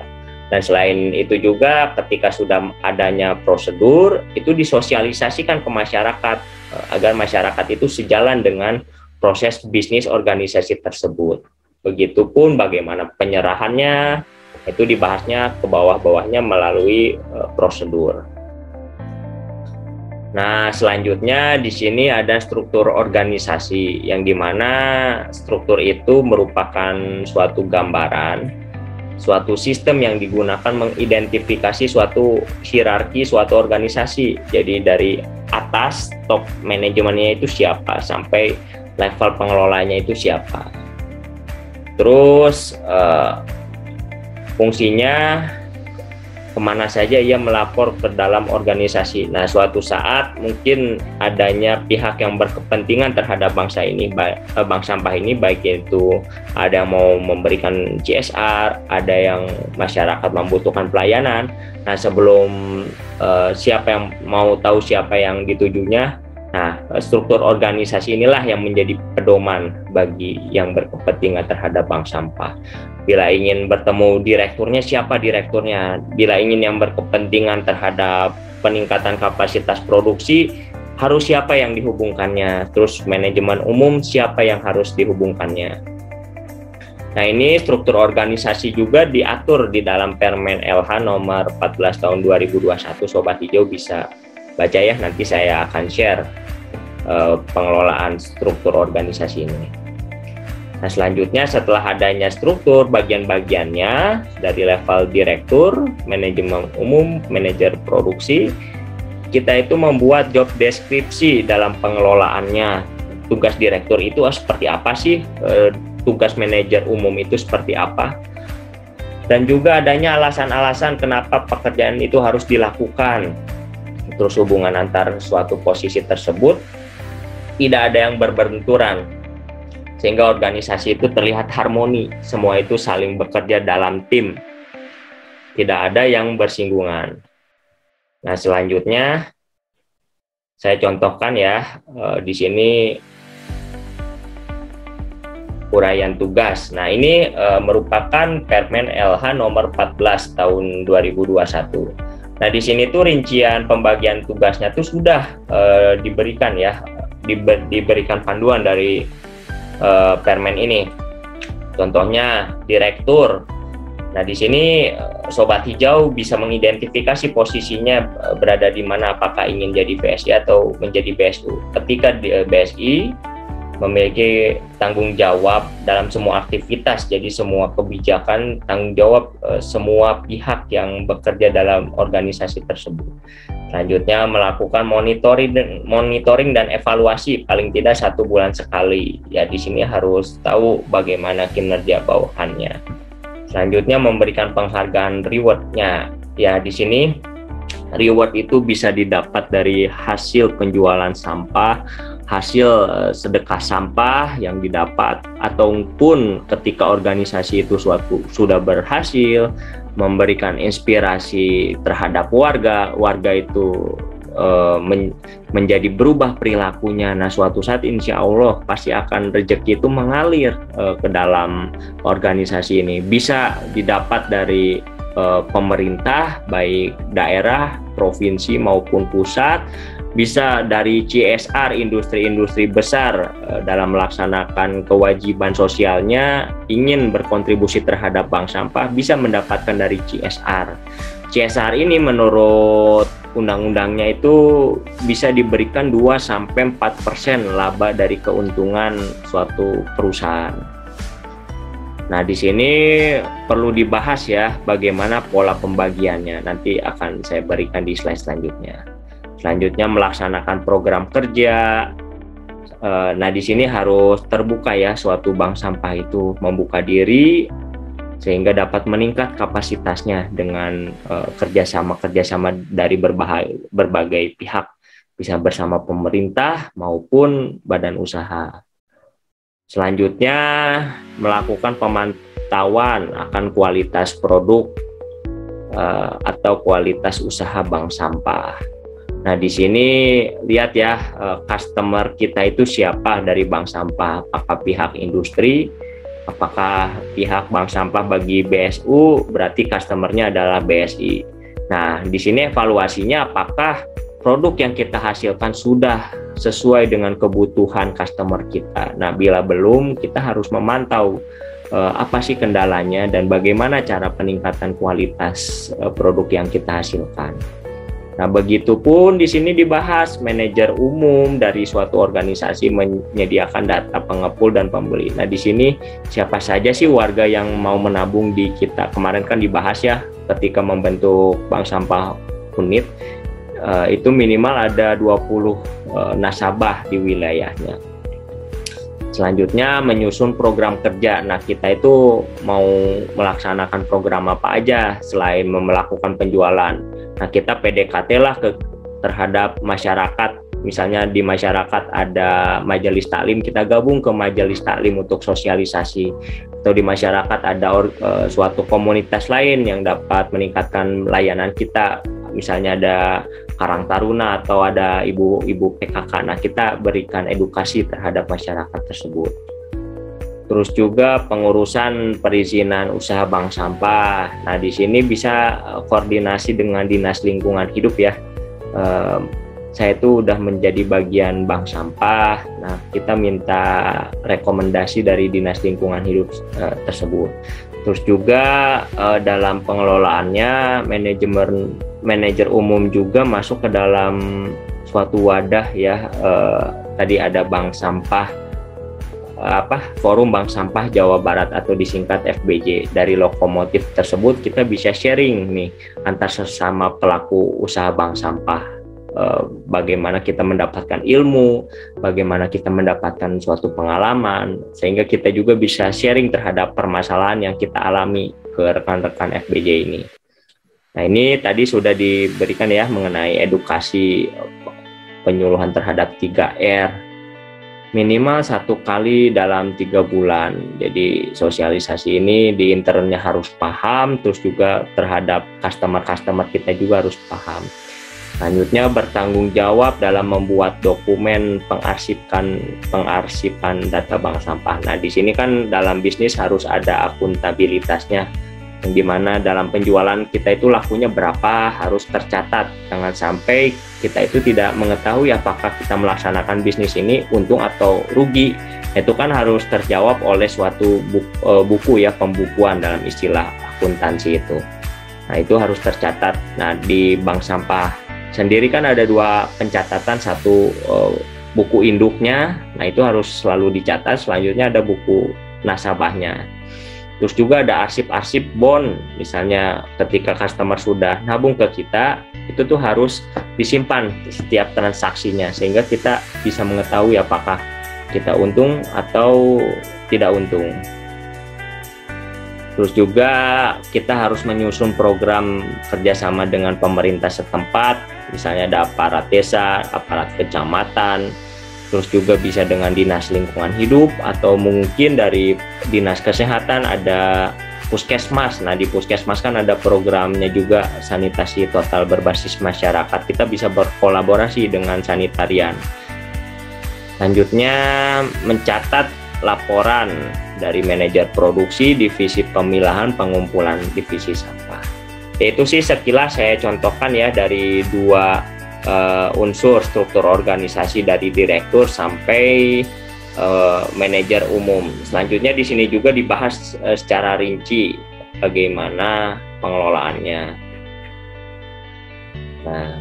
Dan selain itu juga ketika sudah adanya prosedur, itu disosialisasikan ke masyarakat agar masyarakat itu sejalan dengan proses bisnis organisasi tersebut. Begitupun bagaimana penyerahannya, itu dibahasnya ke bawah-bawahnya melalui prosedur. Nah, selanjutnya di sini ada struktur organisasi yang dimana struktur itu merupakan suatu gambaran, suatu sistem yang digunakan mengidentifikasi suatu hierarki suatu organisasi. Jadi dari atas top manajemennya itu siapa sampai level pengelolanya itu siapa. Terus fungsinya kemana saja ia melapor ke dalam organisasi. Nah, suatu saat mungkin adanya pihak yang berkepentingan terhadap bank sampah ini, baik itu ada yang mau memberikan CSR, ada yang masyarakat membutuhkan pelayanan. Nah, sebelum siapa yang mau tahu siapa yang ditujunya, nah, struktur organisasi inilah yang menjadi pedoman bagi yang berkepentingan terhadap bank sampah. Bila ingin bertemu direkturnya, siapa direkturnya? Bila ingin yang berkepentingan terhadap peningkatan kapasitas produksi, harus siapa yang dihubungkannya? Terus manajemen umum, siapa yang harus dihubungkannya? Nah, ini struktur organisasi juga diatur di dalam Permen LH nomor 14 tahun 2021. Sobat Hijau bisa baca ya, nanti saya akan share pengelolaan struktur organisasi ini. Nah, selanjutnya setelah adanya struktur bagian-bagiannya dari level direktur, manajemen umum, manajer produksi, kita itu membuat job deskripsi dalam pengelolaannya. Tugas direktur itu seperti apa sih? Tugas manajer umum itu seperti apa? Dan juga adanya alasan-alasan kenapa pekerjaan itu harus dilakukan. Terus hubungan antar suatu posisi tersebut tidak ada yang berbenturan, sehingga organisasi itu terlihat harmoni, semua itu saling bekerja dalam tim, tidak ada yang bersinggungan. Nah, selanjutnya saya contohkan ya, di sini uraian tugas. Nah, ini merupakan Permen LH nomor 14 tahun 2021. Nah, di sini tuh rincian pembagian tugasnya tuh sudah diberikan ya, diberikan panduan dari Permen ini. Contohnya direktur. Nah, di sini Sobat Hijau bisa mengidentifikasi posisinya berada di mana, apakah ingin jadi BSI atau menjadi BSU. Ketika di BSI memiliki tanggung jawab dalam semua aktivitas, jadi semua kebijakan tanggung jawab semua pihak yang bekerja dalam organisasi tersebut. Selanjutnya melakukan monitoring dan evaluasi paling tidak 1 bulan sekali. Ya, di sini harus tahu bagaimana kinerja bawahannya. Selanjutnya memberikan penghargaan reward-nya. Ya, di sini reward itu bisa didapat dari hasil penjualan sampah, hasil sedekah sampah yang didapat, ataupun ketika organisasi itu sudah berhasil memberikan inspirasi terhadap warga itu menjadi berubah perilakunya. Nah, suatu saat insya Allah pasti akan rezeki itu mengalir ke dalam organisasi ini. Bisa didapat dari pemerintah, baik daerah, provinsi maupun pusat, bisa dari CSR industri-industri besar dalam melaksanakan kewajiban sosialnya, ingin berkontribusi terhadap bank sampah, bisa mendapatkan dari CSR. CSR ini menurut undang-undangnya itu bisa diberikan 2-4% laba dari keuntungan suatu perusahaan. Nah, di sini perlu dibahas ya bagaimana pola pembagiannya. Nanti akan saya berikan di slide selanjutnya. Selanjutnya melaksanakan program kerja. Nah, di sini harus terbuka ya, suatu bank sampah itu membuka diri sehingga dapat meningkat kapasitasnya dengan kerjasama dari berbagai pihak, bisa bersama pemerintah maupun badan usaha. Selanjutnya melakukan pemantauan akan kualitas produk atau kualitas usaha bank sampah. Nah, di sini lihat ya, customer kita itu siapa dari bank sampah, apakah pihak industri, apakah pihak bank sampah bagi BSU, berarti customernya adalah BSI. Nah, di sini evaluasinya apakah produk yang kita hasilkan sudah sesuai dengan kebutuhan customer kita. Nah, bila belum, kita harus memantau apa sih kendalanya dan bagaimana cara peningkatan kualitas produk yang kita hasilkan. Nah, begitupun di sini dibahas manajer umum dari suatu organisasi menyediakan data pengepul dan pembeli. Nah, di sini siapa saja sih warga yang mau menabung di kita? Kemarin kan dibahas ya, ketika membentuk bank sampah unit, itu minimal ada 20 nasabah di wilayahnya. Selanjutnya menyusun program kerja. Nah, kita itu mau melaksanakan program apa aja selain melakukan penjualan. Nah, kita PDKT lah terhadap masyarakat. Misalnya di masyarakat ada majelis taklim, kita gabung ke majelis taklim untuk sosialisasi. Atau di masyarakat ada suatu komunitas lain yang dapat meningkatkan layanan kita. Misalnya ada Karang Taruna atau ada ibu-ibu PKK. Nah, kita berikan edukasi terhadap masyarakat tersebut. Terus juga pengurusan perizinan usaha bank sampah. Nah, di sini bisa koordinasi dengan Dinas Lingkungan Hidup ya. Saya itu udah menjadi bagian bank sampah. Nah, kita minta rekomendasi dari Dinas Lingkungan Hidup tersebut. Terus juga dalam pengelolaannya manajer umum juga masuk ke dalam suatu wadah ya. Tadi ada bank sampah Forum Bank Sampah Jawa Barat atau disingkat FBJ. Dari lokomotif tersebut kita bisa sharing nih antar sesama pelaku usaha bank sampah. Bagaimana kita mendapatkan ilmu, bagaimana kita mendapatkan suatu pengalaman, sehingga kita juga bisa sharing terhadap permasalahan yang kita alami ke rekan-rekan FBJ ini. Nah, ini tadi sudah diberikan ya mengenai edukasi penyuluhan terhadap 3R. Minimal 1 kali dalam 3 bulan. Jadi sosialisasi ini di internnya harus paham, terus juga terhadap customer kita juga harus paham. Selanjutnya bertanggung jawab dalam membuat dokumen pengarsipan data bank sampah. Nah, di sini kan dalam bisnis harus ada akuntabilitasnya, yang dimana dalam penjualan kita itu lakunya berapa harus tercatat. Jangan sampai kita itu tidak mengetahui apakah kita melaksanakan bisnis ini untung atau rugi. Itu kan harus terjawab oleh suatu buku ya, pembukuan dalam istilah akuntansi itu. Nah, itu harus tercatat. Nah, di bank sampah sendiri kan ada 2 pencatatan, satu buku induknya, nah itu harus selalu dicatat. Selanjutnya ada buku nasabahnya. Terus juga ada arsip-arsip bond, misalnya ketika customer sudah nabung ke kita, itu tuh harus disimpan setiap transaksinya, sehingga kita bisa mengetahui apakah kita untung atau tidak untung. Terus juga kita harus menyusun program kerjasama dengan pemerintah setempat, misalnya ada aparat desa, aparat kecamatan, terus juga bisa dengan Dinas Lingkungan Hidup, atau mungkin dari Dinas Kesehatan ada Puskesmas. Nah, di Puskesmas kan ada programnya juga, sanitasi total berbasis masyarakat. Kita bisa berkolaborasi dengan sanitarian. Selanjutnya mencatat laporan dari manajer produksi, divisi pemilahan, pengumpulan divisi sampah. Itu sih sekilas saya contohkan ya dari 2 unsur struktur organisasi, dari direktur sampai manajer umum. Selanjutnya di sini juga dibahas secara rinci bagaimana pengelolaannya. Nah,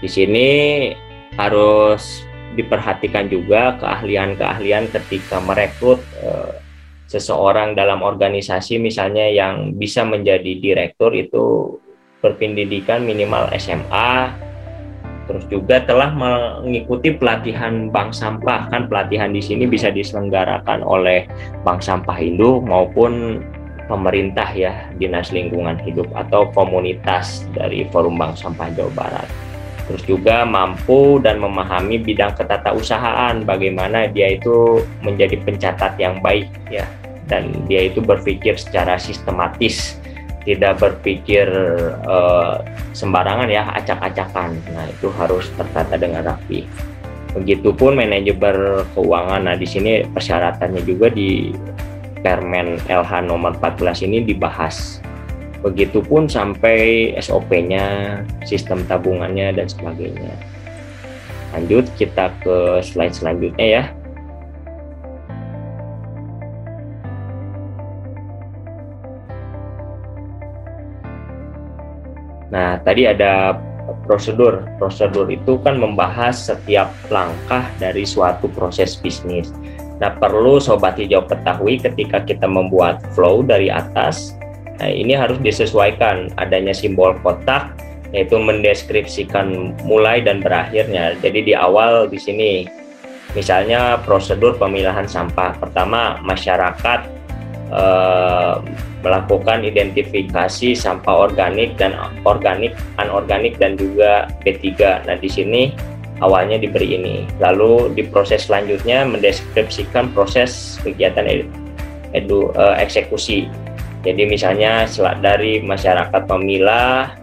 di sini harus diperhatikan juga keahlian-keahlian ketika merekrut seseorang dalam organisasi, misalnya yang bisa menjadi direktur itu berpendidikan minimal SMA, terus juga telah mengikuti pelatihan bank sampah. Kan pelatihan di sini bisa diselenggarakan oleh Bank Sampah Indo maupun pemerintah ya, Dinas Lingkungan Hidup atau komunitas dari Forum Bank Sampah Jawa Barat. Terus juga mampu dan memahami bidang ketatausahaan, bagaimana dia itu menjadi pencatat yang baik ya, dan dia itu berpikir secara sistematis tidak berpikir sembarangan ya, acak-acakan. Nah, itu harus tertata dengan rapi. Begitupun manajemen keuangan. Nah, di sini persyaratannya juga di Permen LH nomor 14 ini dibahas. Begitupun sampai SOP-nya, sistem tabungannya dan sebagainya. Lanjut kita ke slide selanjutnya ya. Nah, tadi ada prosedur. Prosedur itu kan membahas setiap langkah dari suatu proses bisnis. Nah, perlu Sobat Hijau ketahui ketika kita membuat flow dari atas, nah ini harus disesuaikan adanya simbol kotak, yaitu mendeskripsikan mulai dan berakhirnya. Jadi di awal di sini, misalnya prosedur pemilahan sampah. Pertama, masyarakat melakukan identifikasi sampah organik dan organik, anorganik dan juga B3. Nah, di sini awalnya diberi ini. Lalu di proses selanjutnya mendeskripsikan proses kegiatan eksekusi. Jadi misalnya dari masyarakat memilah,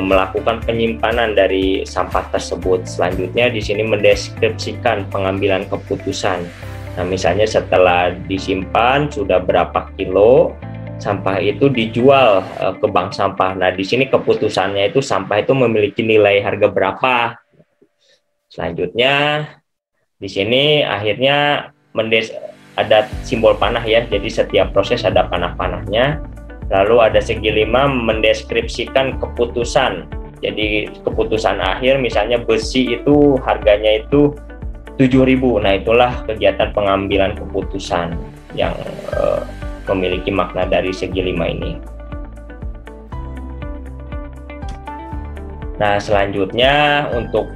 melakukan penyimpanan dari sampah tersebut. Selanjutnya di sini mendeskripsikan pengambilan keputusan. Nah, misalnya setelah disimpan sudah berapa kilo sampah itu dijual ke bank sampah. Nah, di sini keputusannya itu sampah itu memiliki nilai harga berapa. Selanjutnya di sini akhirnya ada simbol panah ya. Jadi setiap proses ada panah-panahnya. Lalu ada segi 5 mendeskripsikan keputusan. Jadi keputusan akhir misalnya besi itu harganya itu 7.000. Nah, itulah kegiatan pengambilan keputusan yang memiliki makna dari segi 5 ini. Nah, selanjutnya untuk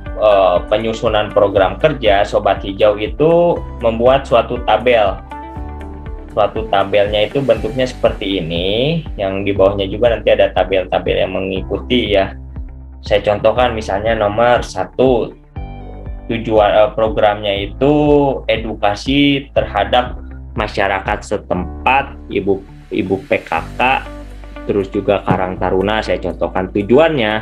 penyusunan program kerja, Sobat Hijau itu membuat suatu tabel. Suatu tabelnya itu bentuknya seperti ini, yang di bawahnya juga nanti ada tabel-tabel yang mengikuti ya. Saya contohkan misalnya nomor 1, tujuan programnya itu edukasi terhadap masyarakat setempat, ibu PKK, terus juga Karang Taruna. Saya contohkan tujuannya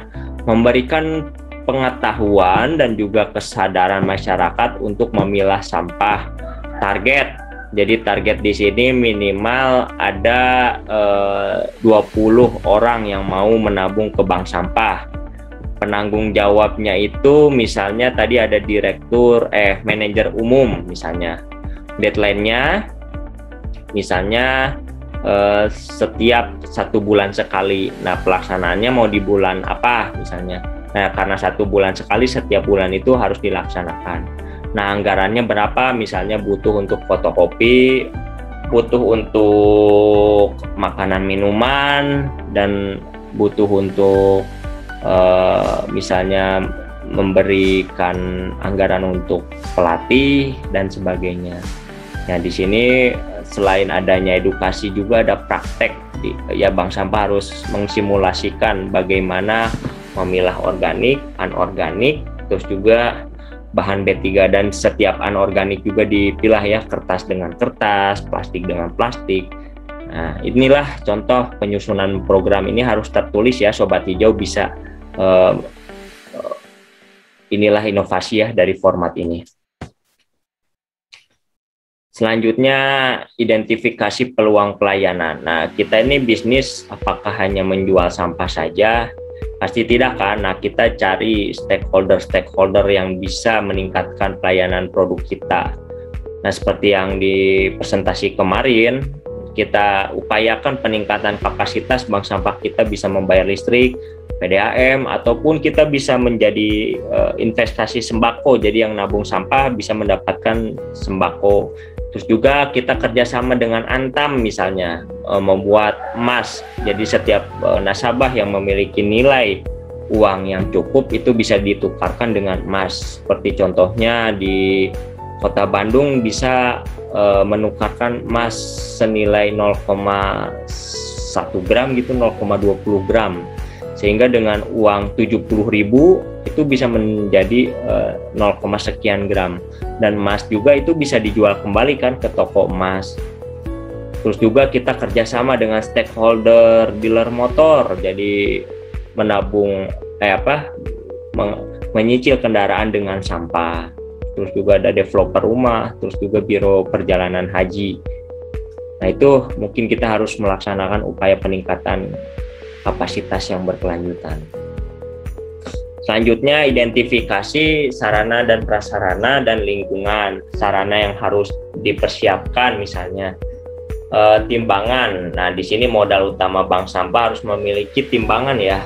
memberikan pengetahuan dan juga kesadaran masyarakat untuk memilah sampah. Target, jadi target di sini minimal ada 20 orang yang mau menabung ke bank sampah. Penanggung jawabnya itu misalnya tadi ada direktur, manajer umum misalnya. Deadline-nya misalnya setiap 1 bulan sekali. Nah, pelaksanaannya mau di bulan apa misalnya. Nah, karena 1 bulan sekali, setiap bulan itu harus dilaksanakan. Nah, anggarannya berapa? Misalnya butuh untuk fotokopi, butuh untuk makanan minuman, dan butuh untuk misalnya memberikan anggaran untuk pelatih dan sebagainya. Nah, di sini selain adanya edukasi juga ada praktek. Ya, bank sampah harus mensimulasikan bagaimana memilah organik, anorganik, terus juga bahan B3, dan setiap anorganik juga dipilah ya, kertas dengan kertas, plastik dengan plastik. Nah, inilah contoh penyusunan program. Ini harus tertulis ya, Sobat Hijau bisa inilah inovasi ya dari format ini. Selanjutnya, identifikasi peluang pelayanan. Nah, kita ini bisnis apakah hanya menjual sampah saja? Pasti tidak kan. Nah, kita cari stakeholder yang bisa meningkatkan pelayanan produk kita. Nah, seperti yang di presentasi kemarin, kita upayakan peningkatan kapasitas bank sampah kita bisa membayar listrik, PDAM, ataupun kita bisa menjadi investasi sembako. Jadi yang nabung sampah bisa mendapatkan sembako. Terus juga kita kerjasama dengan Antam misalnya, membuat emas. Jadi setiap nasabah yang memiliki nilai uang yang cukup itu bisa ditukarkan dengan emas. Seperti contohnya di Kota Bandung bisa menukarkan emas senilai 0,1 gram gitu, 0,20 gram. Sehingga dengan uang 70.000 itu bisa menjadi 0, sekian gram. Dan emas juga itu bisa dijual kembali kan ke toko emas. Terus juga kita kerjasama dengan stakeholder dealer motor, jadi menabung menyicil kendaraan dengan sampah. Terus juga ada developer rumah, terus juga biro perjalanan haji. Nah itu mungkin kita harus melaksanakan upaya peningkatan kapasitas yang berkelanjutan. Selanjutnya identifikasi sarana dan prasarana dan lingkungan. Sarana yang harus dipersiapkan misalnya timbangan. Nah di sini modal utama bank sampah harus memiliki timbangan ya,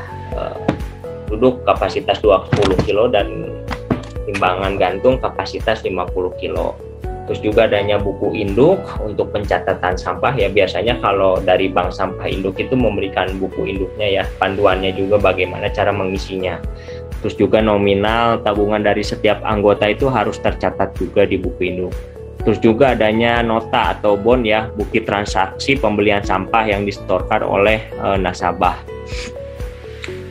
duduk kapasitas 20 kilo dan timbangan gantung kapasitas 50 kilo. Terus juga adanya buku induk untuk pencatatan sampah ya, biasanya kalau dari bank sampah induk itu memberikan buku induknya ya, panduannya juga bagaimana cara mengisinya. Terus juga nominal tabungan dari setiap anggota itu harus tercatat juga di buku induk. Terus juga adanya nota atau bond ya, bukti transaksi pembelian sampah yang disetorkan oleh nasabah.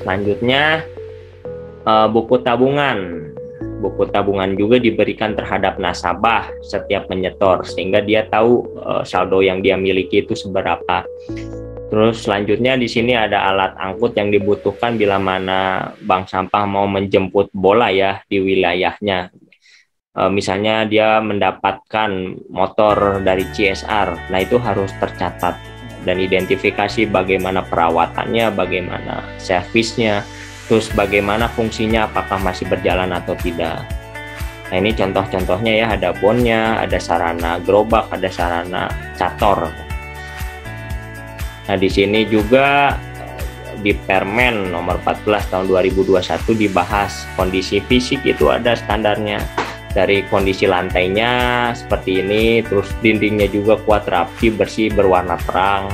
Selanjutnya buku tabungan. Buku tabungan juga diberikan terhadap nasabah setiap menyetor, sehingga dia tahu saldo yang dia miliki itu seberapa. Terus selanjutnya di sini ada alat angkut yang dibutuhkan bila mana bank sampah mau menjemput bola ya di wilayahnya. Misalnya dia mendapatkan motor dari CSR, nah itu harus tercatat dan identifikasi bagaimana perawatannya, bagaimana servisnya, terus bagaimana fungsinya, apakah masih berjalan atau tidak. Nah ini contoh-contohnya ya, ada bondnya, ada sarana gerobak, ada sarana cator. Nah di sini juga di Permen nomor 14 tahun 2021 dibahas kondisi fisik, itu ada standarnya. Dari kondisi lantainya seperti ini, terus dindingnya juga kuat, rapi, bersih, berwarna terang.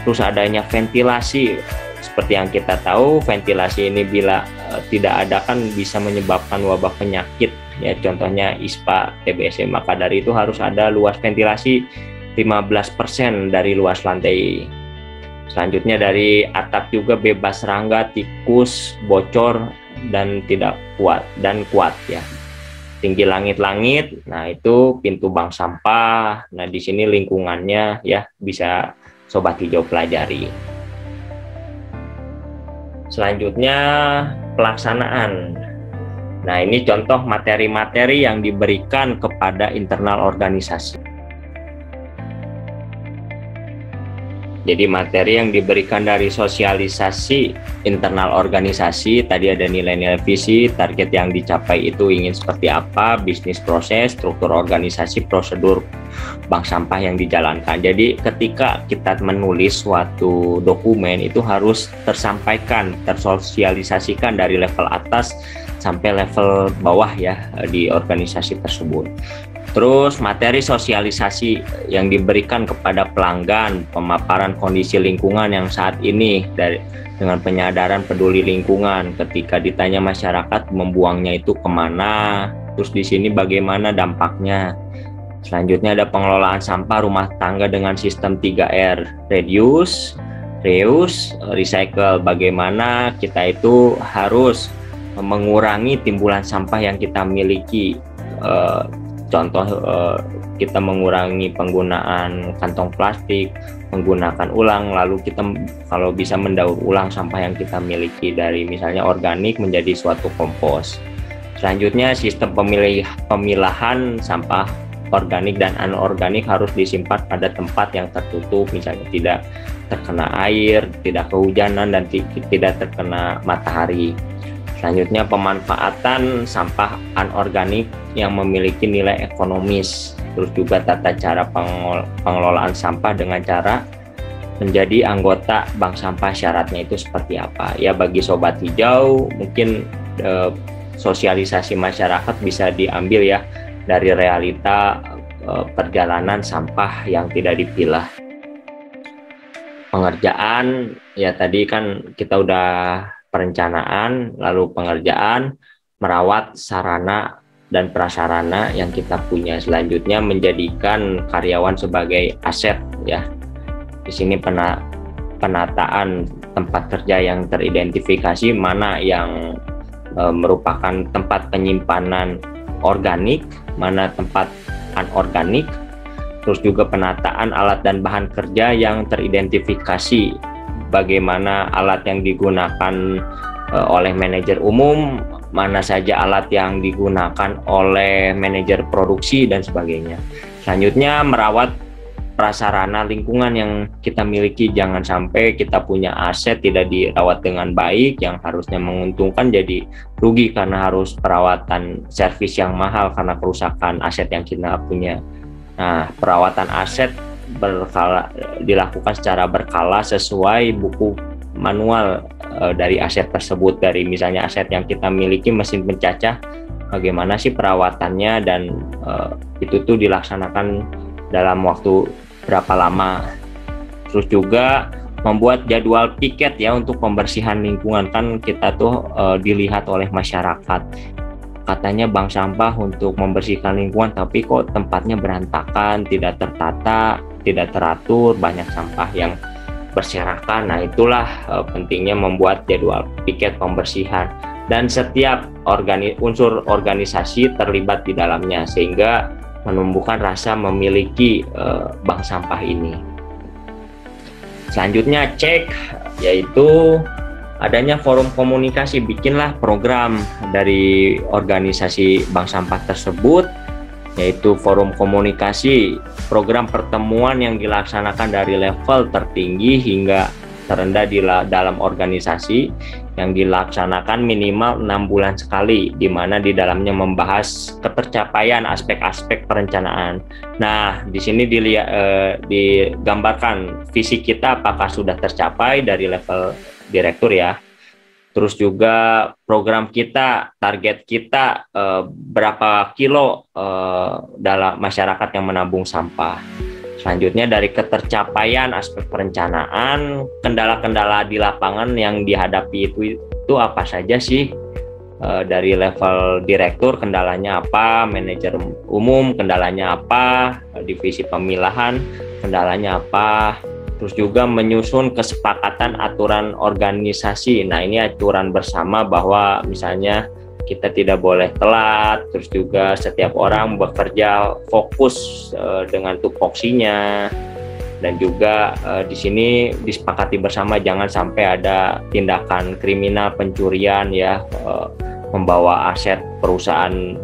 Terus adanya ventilasi. Seperti yang kita tahu, ventilasi ini bila tidak ada kan bisa menyebabkan wabah penyakit ya, contohnya ISPA, TBC. Maka dari itu harus ada luas ventilasi 15% dari luas lantai. Selanjutnya dari atap juga bebas serangga, tikus, bocor dan tidak kuat ya. Tinggi langit-langit, nah itu pintu bank sampah. Nah di sini lingkungannya ya bisa Sobat Hijau pelajari. Selanjutnya pelaksanaan. Nah ini contoh materi-materi yang diberikan kepada internal organisasi. Jadi materi yang diberikan dari sosialisasi internal organisasi, tadi ada nilai-nilai visi, target yang dicapai itu ingin seperti apa, bisnis proses, struktur organisasi, prosedur bank sampah yang dijalankan. Jadi ketika kita menulis suatu dokumen itu harus tersampaikan, tersosialisasikan dari level atas sampai level bawah ya di organisasi tersebut. Terus materi sosialisasi yang diberikan kepada pelanggan, pemaparan kondisi lingkungan yang saat ini dengan penyadaran peduli lingkungan. Ketika ditanya masyarakat membuangnya itu kemana, terus di sini bagaimana dampaknya. Selanjutnya ada pengelolaan sampah rumah tangga dengan sistem 3R, reduce, reuse, recycle. Bagaimana kita itu harus mengurangi timbulan sampah yang kita miliki. Contoh kita mengurangi penggunaan kantong plastik, menggunakan ulang, lalu kita kalau bisa mendaur ulang sampah yang kita miliki dari misalnya organik menjadi suatu kompos. Selanjutnya sistem pemilahan sampah organik dan anorganik harus disimpan pada tempat yang tertutup, misalnya tidak terkena air, tidak kehujanan, dan tidak terkena matahari. Selanjutnya pemanfaatan sampah anorganik yang memiliki nilai ekonomis. Terus juga tata cara pengelolaan sampah dengan cara menjadi anggota bank sampah, syaratnya itu seperti apa. Ya bagi Sobat Hijau mungkin sosialisasi masyarakat bisa diambil ya dari realita perjalanan sampah yang tidak dipilah. Pengerjaan ya tadi kan kita udah perencanaan, lalu pengerjaan, merawat sarana dan prasarana yang kita punya. Selanjutnya menjadikan karyawan sebagai aset ya. Di sini penataan tempat kerja yang teridentifikasi, mana yang merupakan tempat penyimpanan organik, mana tempat anorganik, terus juga penataan alat dan bahan kerja yang teridentifikasi, bagaimana alat yang digunakan oleh manajer umum, mana saja alat yang digunakan oleh manajer produksi dan sebagainya. Selanjutnya merawat prasarana lingkungan yang kita miliki, jangan sampai kita punya aset tidak dirawat dengan baik yang harusnya menguntungkan jadi rugi karena harus perawatan servis yang mahal karena kerusakan aset yang kita punya. Nah, perawatan aset dilakukan secara berkala sesuai buku manual dari aset tersebut. Dari misalnya aset yang kita miliki mesin pencacah, bagaimana sih perawatannya dan itu tuh dilaksanakan dalam waktu berapa lama. Terus juga membuat jadwal piket ya untuk pembersihan lingkungan, kan kita tuh dilihat oleh masyarakat. Katanya bank sampah untuk membersihkan lingkungan, tapi kok tempatnya berantakan, tidak tertata, tidak teratur, banyak sampah yang berserakan. Nah, itulah pentingnya membuat jadwal piket pembersihan dan setiap unsur organisasi terlibat di dalamnya sehingga menumbuhkan rasa memiliki bank sampah ini. Selanjutnya cek, yaitu adanya forum komunikasi. Bikinlah program dari organisasi bank sampah tersebut, yaitu forum komunikasi, program pertemuan yang dilaksanakan dari level tertinggi hingga terendah di dalam organisasi yang dilaksanakan minimal 6 bulan sekali, di mana di dalamnya membahas ketercapaian aspek-aspek perencanaan. Nah, di sini digambarkan visi kita apakah sudah tercapai dari level direktur ya. Terus juga program kita, target kita berapa kilo dalam masyarakat yang menabung sampah. Selanjutnya dari ketercapaian aspek perencanaan, kendala-kendala di lapangan yang dihadapi itu apa saja sih? Dari level direktur kendalanya apa, manajer umum kendalanya apa, divisi pemilahan kendalanya apa, terus juga menyusun kesepakatan aturan organisasi. Nah, ini aturan bersama bahwa misalnya kita tidak boleh telat, terus juga setiap orang bekerja fokus dengan tupoksinya, dan juga di sini disepakati bersama jangan sampai ada tindakan kriminal pencurian ya, membawa aset perusahaan,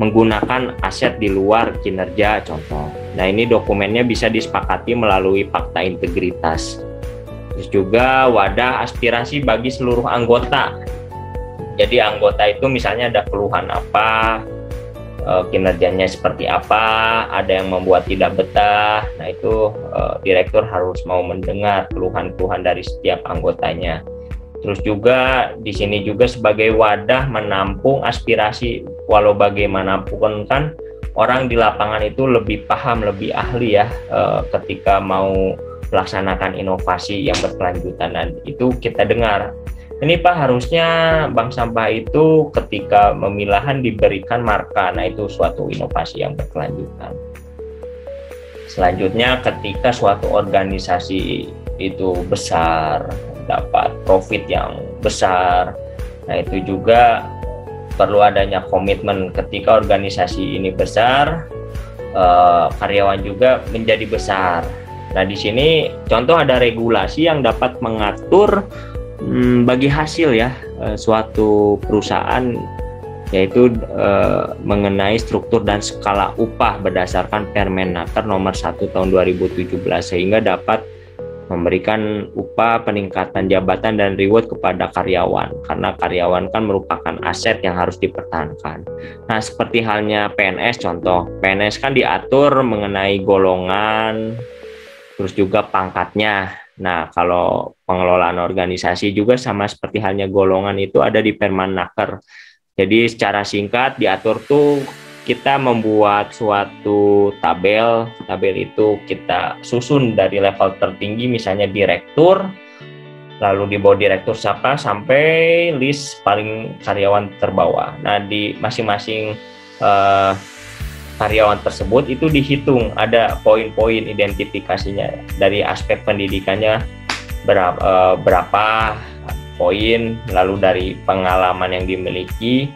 menggunakan aset di luar kinerja contoh. Nah, ini dokumennya bisa disepakati melalui fakta integritas. Terus juga wadah aspirasi bagi seluruh anggota. Jadi anggota itu misalnya ada keluhan apa, kinerjanya seperti apa, ada yang membuat tidak betah. Nah, itu direktur harus mau mendengar keluhan-keluhan dari setiap anggotanya. Terus juga di sini juga sebagai wadah menampung aspirasi, walau bagaimanapun kan orang di lapangan itu lebih paham, lebih ahli ya ketika mau melaksanakan inovasi yang berkelanjutan, dan itu kita dengar. Ini Pak, harusnya bank sampah itu ketika memilahan diberikan marka. Nah, itu suatu inovasi yang berkelanjutan. Selanjutnya ketika suatu organisasi itu besar, dapat profit yang besar, nah itu juga perlu adanya komitmen. Ketika organisasi ini besar, karyawan juga menjadi besar. Nah, di sini contoh ada regulasi yang dapat mengatur bagi hasil ya suatu perusahaan, yaitu mengenai struktur dan skala upah berdasarkan Permenaker nomor 1 tahun 2017, sehingga dapat memberikan upah, peningkatan jabatan dan reward kepada karyawan, karena karyawan kan merupakan aset yang harus dipertahankan. Nah, seperti halnya PNS contoh, PNS kan diatur mengenai golongan, terus juga pangkatnya. Nah, kalau pengelolaan organisasi juga sama seperti halnya golongan itu ada di Permenaker. Jadi secara singkat diatur tuh kita membuat suatu tabel itu kita susun dari level tertinggi misalnya direktur, lalu di bawah direktur siapa sampai list paling karyawan terbawah. Nah, di masing-masing karyawan tersebut itu dihitung, ada poin-poin identifikasinya dari aspek pendidikannya berapa poin, lalu dari pengalaman yang dimiliki,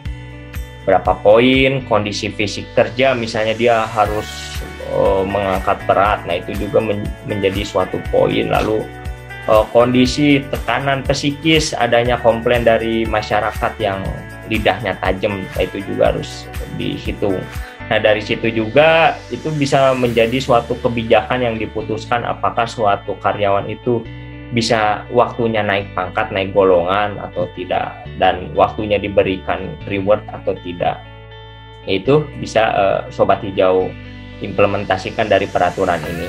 berapa poin, kondisi fisik kerja, misalnya dia harus mengangkat berat, nah itu juga menjadi suatu poin. Lalu kondisi tekanan psikis, adanya komplain dari masyarakat yang lidahnya tajam, nah itu juga harus dihitung. Nah dari situ juga itu bisa menjadi suatu kebijakan yang diputuskan apakah suatu karyawan itu bisa waktunya naik pangkat, naik golongan atau tidak, dan waktunya diberikan reward atau tidak. Itu bisa Sobat Hijau implementasikan dari peraturan ini.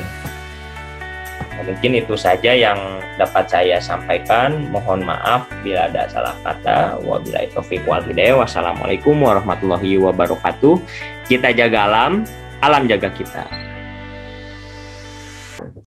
Nah, mungkin itu saja yang dapat saya sampaikan. Mohon maaf bila ada salah kata. Wabillahi taufiq wal hidayah. Wassalamualaikum warahmatullahi wabarakatuh. Kita jaga alam, alam jaga kita.